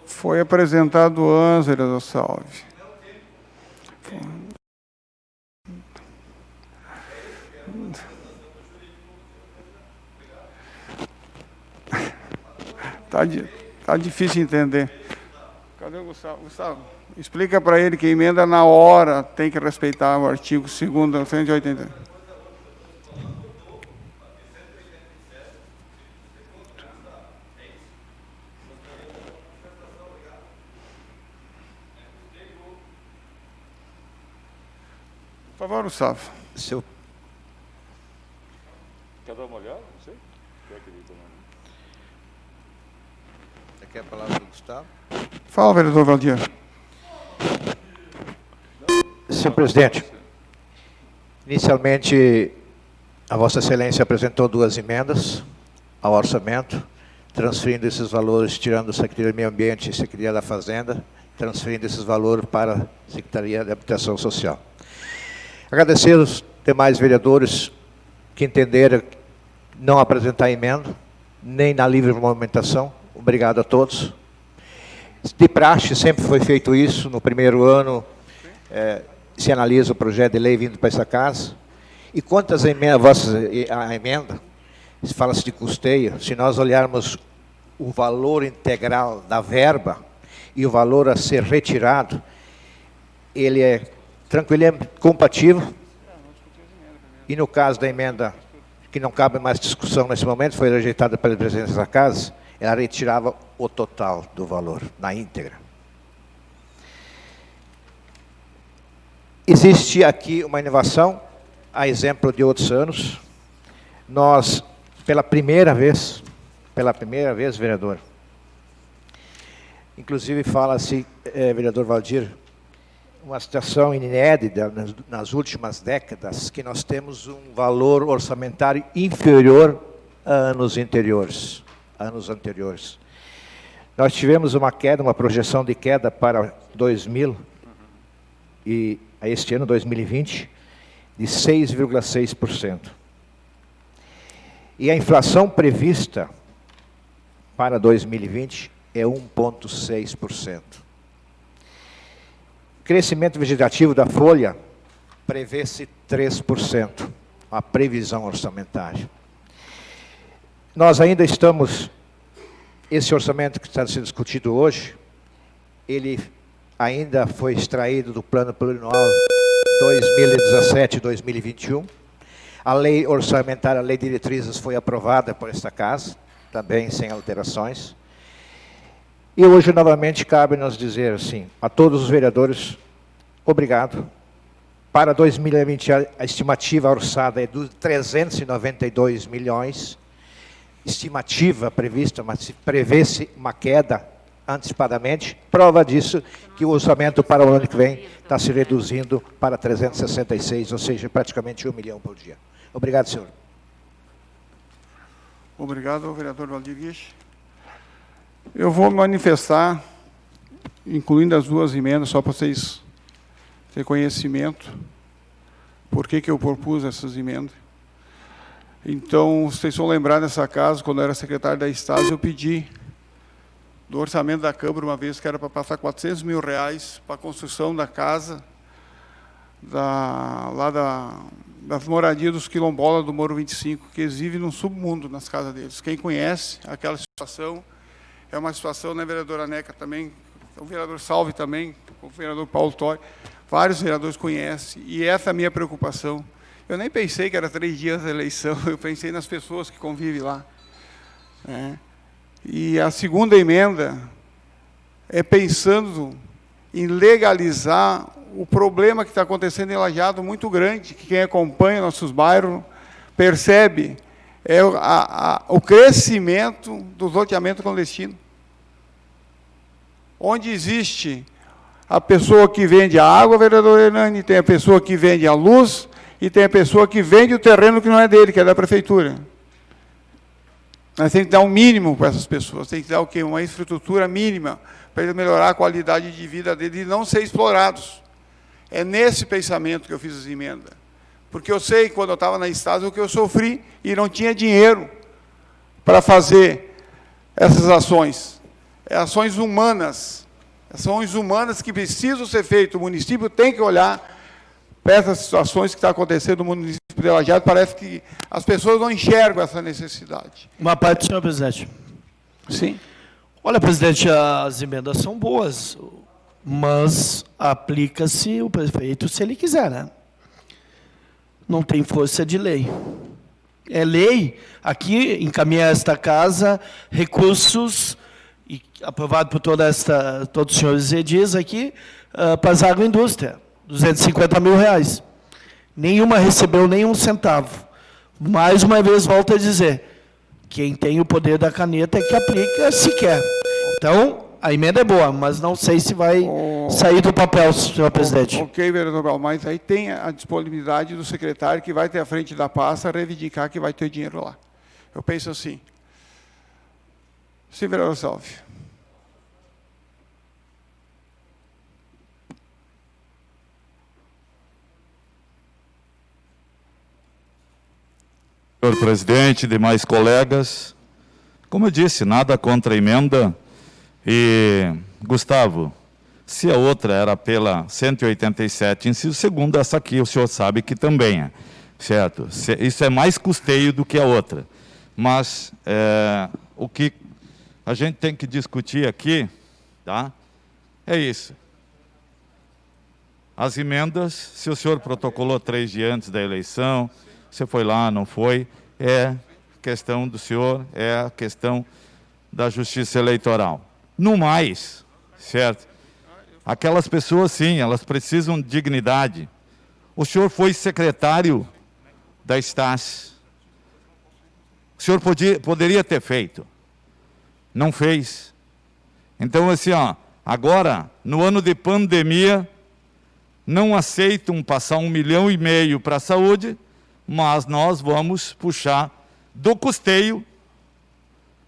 Foi apresentado antes, vereador Salve. Tá difícil entender. Cadê o Gustavo? Gustavo, explica para ele que emenda na hora tem que respeitar o artigo 2º, 180. Por favor, Gustavo. Quer dar uma olhada? Não sei. Você quer a palavra do Gustavo? Fala, vereador Valdir. Senhor presidente, inicialmente, a Vossa Excelência apresentou 2 emendas ao orçamento, transferindo esses valores, tirando a Secretaria do Meio Ambiente e a Secretaria da Fazenda, transferindo esses valores para a Secretaria de Habitação Social. Agradecer aos demais vereadores que entenderam não apresentar emenda, nem na livre movimentação. Obrigado a todos. De praxe, sempre foi feito isso. No primeiro ano, se analisa o projeto de lei vindo para essa casa. E quantas emendas, a emenda, fala-se de custeio, se nós olharmos o valor integral da verba e o valor a ser retirado, ele é tranquilamente compatível. E no caso da emenda, que não cabe mais discussão nesse momento, foi rejeitada pela presidência da casa, ela retirava o total do valor, na íntegra. Existe aqui uma inovação, a exemplo de outros anos. Nós, pela primeira vez, vereador, inclusive fala-se, vereador Valdir, uma situação inédita nas últimas décadas, que nós temos um valor orçamentário inferior a anos anteriores. Nós tivemos uma queda, uma projeção de queda para 2000 e a este ano, 2020, de 6,6%. E a inflação prevista para 2020 é 1,6%. Crescimento vegetativo da folha prevê-se 3%, a previsão orçamentária. Nós ainda estamos, esse orçamento que está sendo discutido hoje, ele ainda foi extraído do Plano Plurianual 2017-2021. A lei orçamentária, a lei de diretrizes foi aprovada por esta casa, também sem alterações. E hoje, novamente, cabe-nos dizer assim, a todos os vereadores, obrigado. Para 2020, a estimativa orçada é de 392 milhões. Estimativa prevista, mas prevê-se uma queda antecipadamente. Prova disso que o orçamento para o ano que vem está se reduzindo para 366, ou seja, praticamente 1 milhão por dia. Obrigado, senhor. Obrigado, vereador Valdir Guiche. Eu vou manifestar, incluindo as 2 emendas, só para vocês ter conhecimento por que eu propus essas emendas. Então, vocês vão lembrar nessa casa, quando eu era secretário da Estado, eu pedi do orçamento da Câmara uma vez que era para passar R$400 mil para a construção da casa das moradias dos quilombolas do Moro 25, que eles vivem num submundo nas casas deles. Quem conhece aquela situação, é uma situação, né, vereadora Neca, também, o vereador Salve também, o vereador Paulo Tori, vários vereadores conhecem, e essa é a minha preocupação. Eu nem pensei que era 3 dias da eleição, eu pensei nas pessoas que convivem lá. E a segunda emenda é pensando em legalizar o problema que está acontecendo em Lajeado, muito grande, que quem acompanha nossos bairros percebe, é o crescimento do loteamento clandestino. Onde existe a pessoa que vende a água, vereador Hernani, tem a pessoa que vende a luz, e tem a pessoa que vende o terreno que não é dele, que é da prefeitura. Nós temos que dar um mínimo para essas pessoas, tem que dar o quê? Uma infraestrutura mínima, para eles melhorar a qualidade de vida deles e não ser explorados. É nesse pensamento que eu fiz as emendas. Porque eu sei, quando eu estava na Estado, o que eu sofri, e não tinha dinheiro para fazer essas ações. Ações humanas que precisam ser feitas. O município tem que olhar para essas situações que estão acontecendo no município de Lajeado. Parece que as pessoas não enxergam essa necessidade. Uma parte, senhor presidente. Sim. Olha, presidente, as emendas são boas, mas aplica-se o prefeito se ele quiser, né? Não tem força de lei. É lei, aqui encaminha esta casa recursos, e aprovado por todos os senhores edis aqui, para as agroindústrias, R$250 mil. Nenhuma recebeu nem um centavo. Mais uma vez, volto a dizer, quem tem o poder da caneta é que aplica se quer. Então, a emenda é boa, mas não sei se vai sair do papel, senhor presidente. Ok, vereador Bal, mas aí tem a disponibilidade do secretário que vai ter à frente da pasta reivindicar que vai ter dinheiro lá. Eu penso assim. Sim, vereador Salve. Senhor presidente, demais colegas, como eu disse, nada contra a emenda. E, Gustavo, se a outra era pela 187, inciso 2º, essa aqui o senhor sabe que também é, certo? Isso é mais custeio do que a outra. Mas o que a gente tem que discutir aqui, tá? É isso. As emendas, se o senhor protocolou 3 dias antes da eleição, você foi lá, não foi, é questão do senhor, é a questão da justiça eleitoral. No mais, certo? Aquelas pessoas, sim, elas precisam de dignidade. O senhor foi secretário da Estácio. O senhor poderia ter feito. Não fez. Então, assim, ó, agora, no ano de pandemia, não aceitam passar 1,5 milhão para a saúde, mas nós vamos puxar do custeio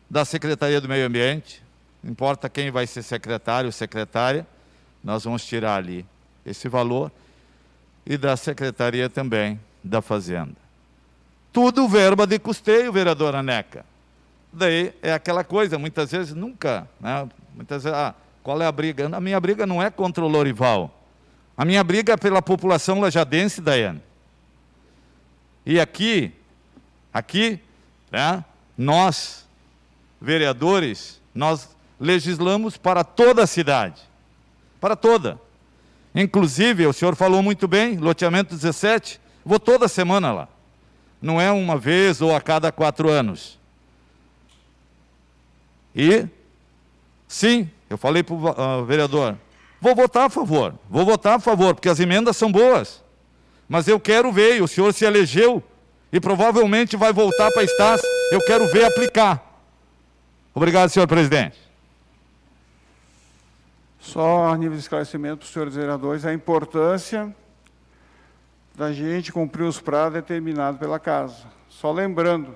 da Secretaria do Meio Ambiente, não importa quem vai ser secretário ou secretária, nós vamos tirar ali esse valor, e da Secretaria também da Fazenda. Tudo verba de custeio, vereadora Neca. Daí é aquela coisa, muitas vezes nunca, né? Muitas vezes, qual é a briga? A minha briga não é contra o Lorival. A minha briga é pela população lajadense, Daiane. E aqui, né, nós, vereadores, nós legislamos para toda a cidade. Para toda. Inclusive, o senhor falou muito bem, loteamento 17, vou toda semana lá. Não é uma vez ou a cada 4 anos. E, sim, eu falei para o vereador, vou votar a favor, porque as emendas são boas. Mas eu quero ver, e o senhor se elegeu, e provavelmente vai voltar para a Estácio, eu quero ver aplicar. Obrigado, senhor presidente. Só a nível de esclarecimento para os senhores vereadores, a importância da gente cumprir os prazos determinados pela casa. Só lembrando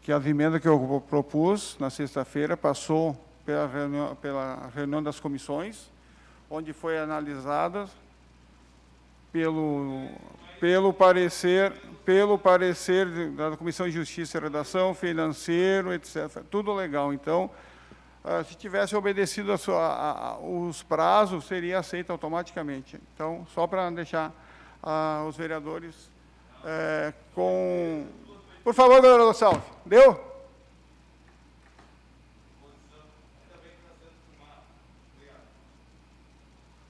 que a emenda que eu propus na sexta-feira passou pela reunião das comissões, onde foi analisada pelo parecer da Comissão de Justiça e Redação, financeiro, etc. Tudo legal. Então, se tivesse obedecido os prazos, seria aceito automaticamente. Então, só para deixar os vereadores com... Por favor, vereador Salve. Deu?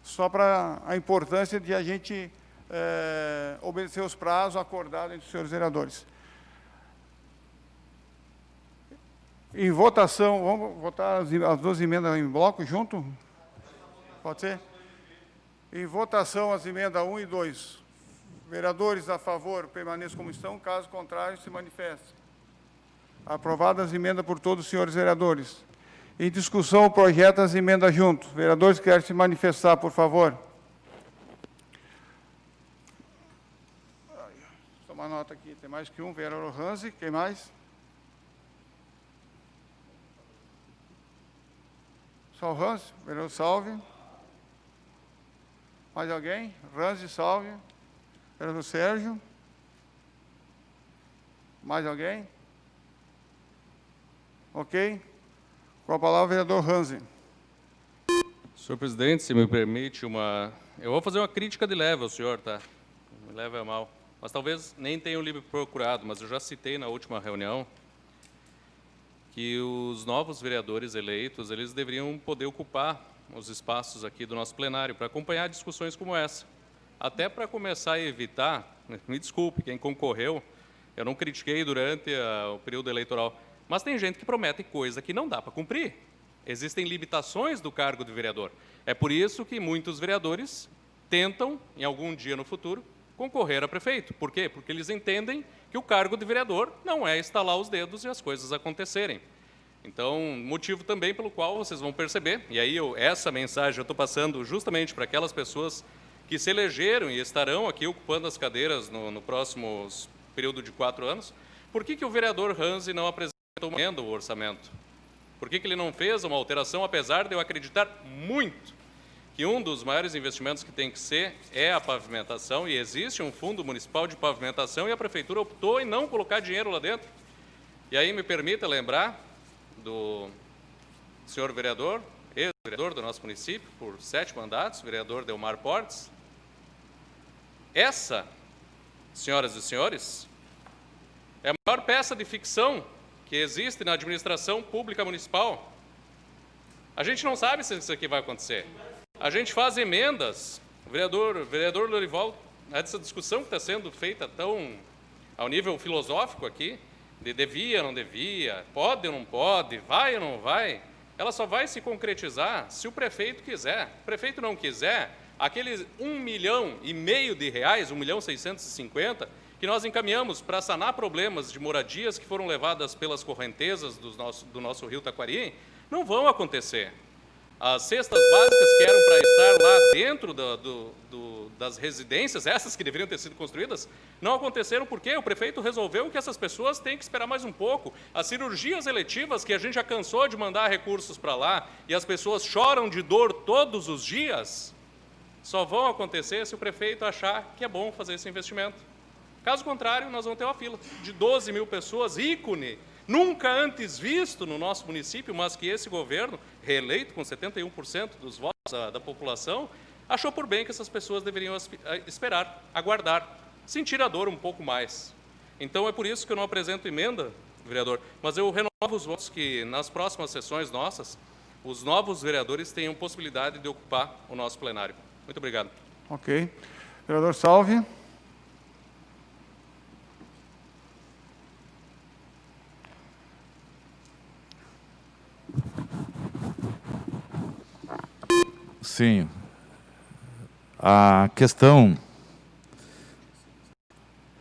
Só para a importância de a gente obedecer os prazos acordados entre os senhores vereadores. Em votação, vamos votar as duas emendas em bloco junto? Pode ser? Em votação, as emendas 1 e 2. Vereadores a favor, permaneçam como estão, caso contrário, se manifestem. Aprovadas as emendas por todos os senhores vereadores. Em discussão, o projeto as emendas juntos. Vereadores que querem se manifestar, por favor. Toma nota aqui, tem mais que um. Vereador Ranzi, quem mais? Só o Ranzi? Vereador Salve. Mais alguém? Ranzi, Salve. Vereador Sérgio. Mais alguém? Ok. Com a palavra, vereador Ranzi. Senhor presidente, se me permite uma... Eu vou fazer uma crítica de leve ao senhor, tá? Me leve a mal. Mas talvez nem tenha o livro procurado, mas eu já citei na última reunião que os novos vereadores eleitos, eles deveriam poder ocupar os espaços aqui do nosso plenário para acompanhar discussões como essa. Até para começar a evitar, me desculpe, quem concorreu, eu não critiquei durante o período eleitoral, mas tem gente que promete coisa que não dá para cumprir. Existem limitações do cargo de vereador. É por isso que muitos vereadores tentam, em algum dia no futuro, concorrer a prefeito. Por quê? Porque eles entendem que o cargo de vereador não é estalar os dedos e as coisas acontecerem. Então, motivo também pelo qual vocês vão perceber, e aí essa mensagem eu estou passando justamente para aquelas pessoas que se elegeram e estarão aqui ocupando as cadeiras no próximo período de 4 anos, por que o vereador Ranzi não apresentou uma emenda ao orçamento? Por que ele não fez uma alteração, apesar de eu acreditar muito que um dos maiores investimentos que tem que ser é a pavimentação, e existe um fundo municipal de pavimentação, e a prefeitura optou em não colocar dinheiro lá dentro. E aí me permita lembrar do senhor vereador, ex-vereador do nosso município, por 7 mandatos, vereador Delmar Portes. Essa, senhoras e senhores, é a maior peça de ficção que existe na administração pública municipal. A gente não sabe se isso aqui vai acontecer. A gente faz emendas, o vereador Lorival, essa discussão que está sendo feita tão ao nível filosófico aqui, de devia, não devia, pode ou não pode, vai ou não vai, ela só vai se concretizar se o prefeito quiser. O prefeito não quiser, aqueles R$1,5 milhão de reais, 1.650.000, que nós encaminhamos para sanar problemas de moradias que foram levadas pelas correntezas do nosso rio Taquari, não vão acontecer. As cestas básicas que eram para estar lá dentro das residências, essas que deveriam ter sido construídas, não aconteceram porque o prefeito resolveu que essas pessoas têm que esperar mais um pouco. As cirurgias eletivas, que a gente já cansou de mandar recursos para lá, e as pessoas choram de dor todos os dias, só vão acontecer se o prefeito achar que é bom fazer esse investimento. Caso contrário, nós vamos ter uma fila de 12 mil pessoas, ícone, nunca antes visto no nosso município, mas que esse governo, reeleito com 71% dos votos da população, achou por bem que essas pessoas deveriam esperar, aguardar, sentir a dor um pouco mais. Então, é por isso que eu não apresento emenda, vereador, mas eu renovo os votos que, nas próximas sessões nossas, os novos vereadores tenham possibilidade de ocupar o nosso plenário. Muito obrigado. Ok. Vereador Salve. Sim. A questão...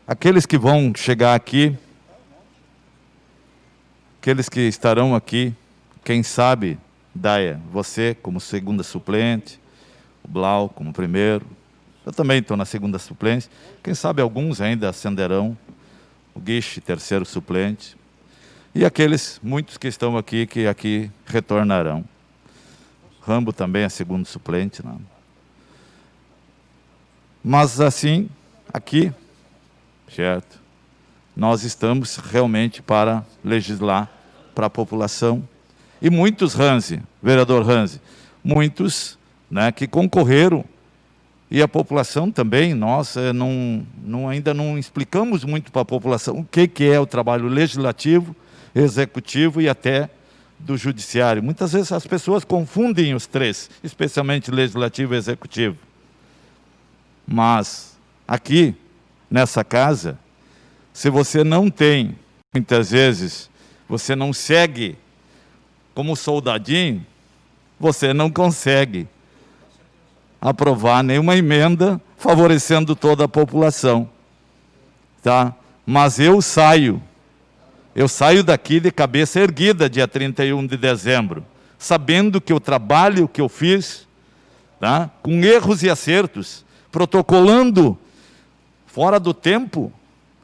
Aqueles que vão chegar aqui, aqueles que estarão aqui, quem sabe, Daia, você como segunda suplente, o Blau como primeiro, eu também estou na segunda suplente, quem sabe alguns ainda ascenderão, o Guiche, terceiro suplente, e aqueles, muitos que estão aqui, que aqui retornarão. Rambo também é segundo suplente, né? Mas assim, aqui, certo, nós estamos realmente para legislar para a população. E muitos, Ranzi, vereador Ranzi, muitos, né, que concorreram, e a população também, nós ainda não explicamos muito para a população o que é o trabalho legislativo, executivo e até do judiciário. Muitas vezes as pessoas confundem os três, especialmente legislativo e executivo. Mas aqui, nessa casa, se você não tem, muitas vezes, você não segue como soldadinho, você não consegue aprovar nenhuma emenda favorecendo toda a população. Tá? Mas eu saio daqui de cabeça erguida dia 31 de dezembro, sabendo que o trabalho que eu fiz, tá? Com erros e acertos, protocolando fora do tempo,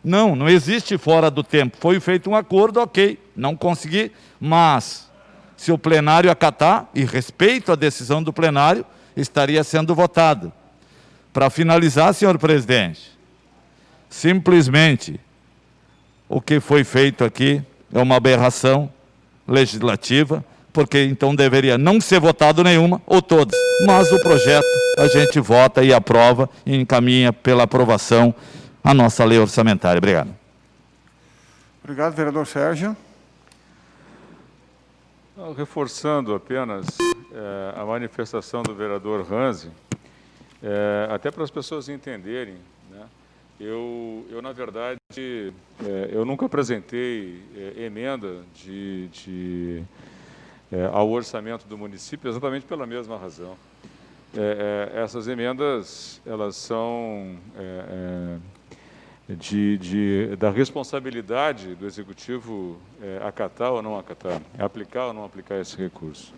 não existe fora do tempo. Foi feito um acordo, ok, não consegui, mas se o plenário acatar, e respeito a decisão do plenário, estaria sendo votado. Para finalizar, senhor presidente, simplesmente o que foi feito aqui é uma aberração legislativa, porque então deveria não ser votado nenhuma ou todas, mas o projeto a gente vota e aprova e encaminha pela aprovação a nossa lei orçamentária. Obrigado. Obrigado, vereador Sérgio. Reforçando apenas a manifestação do vereador Ranzi, até para as pessoas entenderem, né? Eu na verdade, eu nunca apresentei emenda ao orçamento do município, exatamente pela mesma razão. Essas emendas, elas são da responsabilidade do Executivo acatar ou não acatar, aplicar ou não aplicar esse recurso.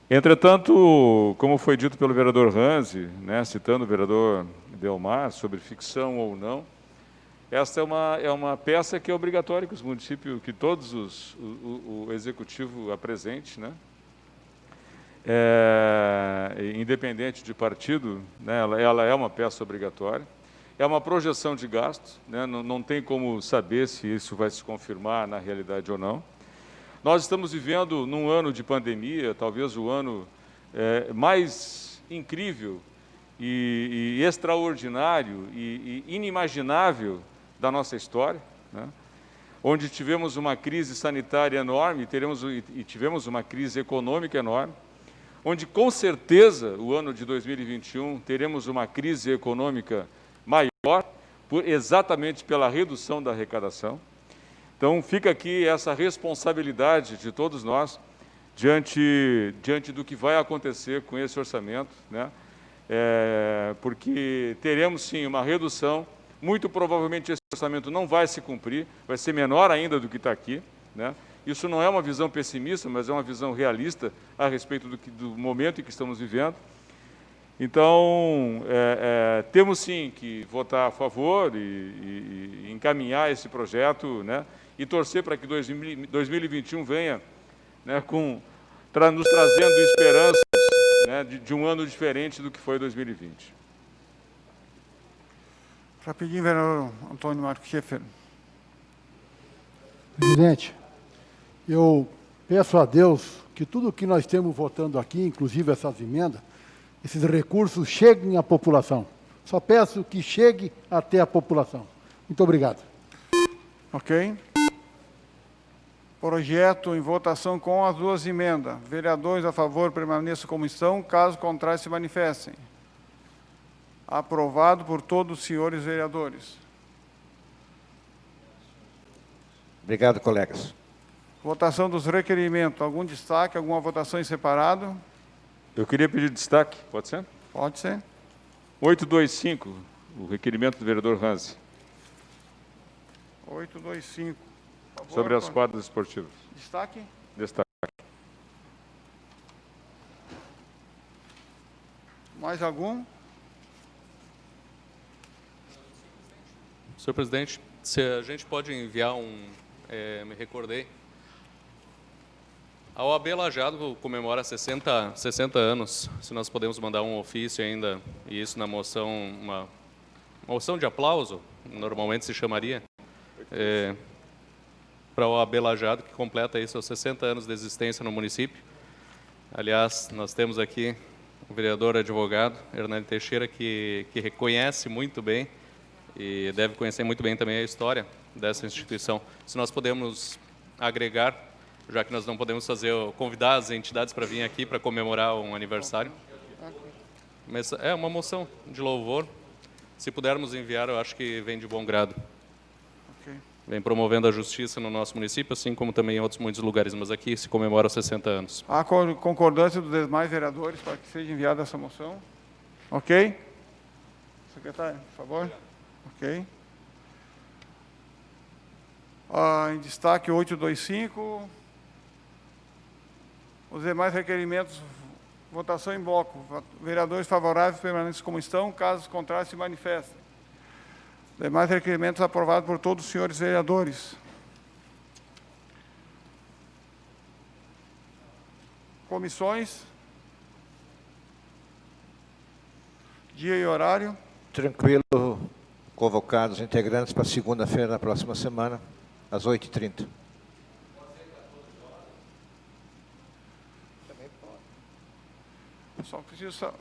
Entretanto, como foi dito pelo vereador Ranzi, né, citando o vereador Delmar, sobre ficção ou não, esta é uma peça que é obrigatória que os municípios, que todos o Executivo apresente, né? Independente de partido, né, ela é uma peça obrigatória. É uma projeção de gastos, né? Não tem como saber se isso vai se confirmar na realidade ou não. Nós estamos vivendo num ano de pandemia, talvez o ano mais incrível e extraordinário e inimaginável da nossa história, né? Onde tivemos uma crise sanitária enorme e tivemos uma crise econômica enorme, onde com certeza o ano de 2021 teremos uma crise econômica maior, exatamente pela redução da arrecadação. Então, fica aqui essa responsabilidade de todos nós diante do que vai acontecer com esse orçamento, né? Porque teremos, sim, uma redução. Muito provavelmente esse orçamento não vai se cumprir, vai ser menor ainda do que está aqui, né? Isso não é uma visão pessimista, mas é uma visão realista a respeito do momento em que estamos vivendo. Então, temos sim que votar a favor e encaminhar esse projeto, né, e torcer para que 2021 venha, né, nos trazendo esperanças, né, de um ano diferente do que foi 2020. Rapidinho, vereador Antônio Marcos Schaeffer. Presidente, eu peço a Deus que tudo que nós temos votando aqui, inclusive essas emendas, esses recursos cheguem à população. Só peço que chegue até a população. Muito obrigado. Ok. Projeto em votação com as duas emendas. Vereadores a favor permaneçam como estão, caso contrário se manifestem. Aprovado por todos os senhores vereadores. Obrigado, colegas. Votação dos requerimentos. Algum destaque, alguma votação em separado? Eu queria pedir destaque, pode ser? Pode ser. 825, o requerimento do vereador Ranzi. 825. Favor, sobre as quadras esportivas. Destaque? Destaque. Mais algum? Senhor presidente, se a gente pode enviar me recordei, A OAB Lajeado comemora 60 anos. Se nós podemos mandar um ofício ainda, e isso na moção, uma moção de aplauso, normalmente se chamaria, para a OAB Lajeado, que completa aí seus 60 anos de existência no município. Aliás, nós temos aqui o vereador advogado, Hernani Teixeira, que reconhece muito bem e deve conhecer muito bem também a história dessa instituição. Se nós podemos agregar, já que nós não podemos convidar as entidades para vir aqui para comemorar um aniversário. Mas é uma moção de louvor. Se pudermos enviar, eu acho que vem de bom grado. Ok. Vem promovendo a justiça no nosso município, assim como também em outros muitos lugares, mas aqui se comemora 60 anos. Há concordância dos demais vereadores para que seja enviada essa moção? Ok? Secretário, por favor. Ok. Em destaque 825. Os demais requerimentos, votação em bloco. Vereadores favoráveis permanecem como estão, casos contrários se manifestem. Demais requerimentos aprovados por todos os senhores vereadores. Comissões. Dia e horário. Tranquilo, convocados integrantes para segunda-feira, na próxima semana, às 8h30.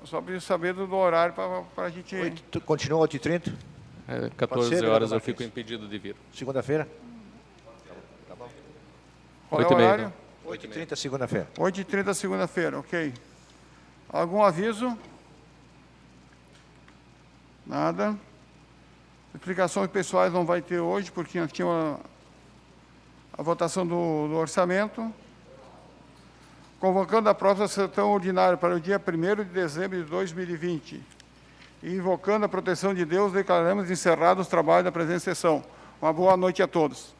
Só preciso saber do horário para a gente... Continua 8h30? 14 horas eu fico impedido de vir. Segunda-feira? Qual é o horário? 8h30, segunda-feira. 8h30, segunda-feira, ok. Algum aviso? Nada. Explicações pessoais não vai ter hoje, porque nós tínhamos a votação do orçamento. Convocando a próxima sessão ordinária para o dia 1º de dezembro de 2020 e invocando a proteção de Deus, declaramos encerrados os trabalhos da presente sessão. Uma boa noite a todos.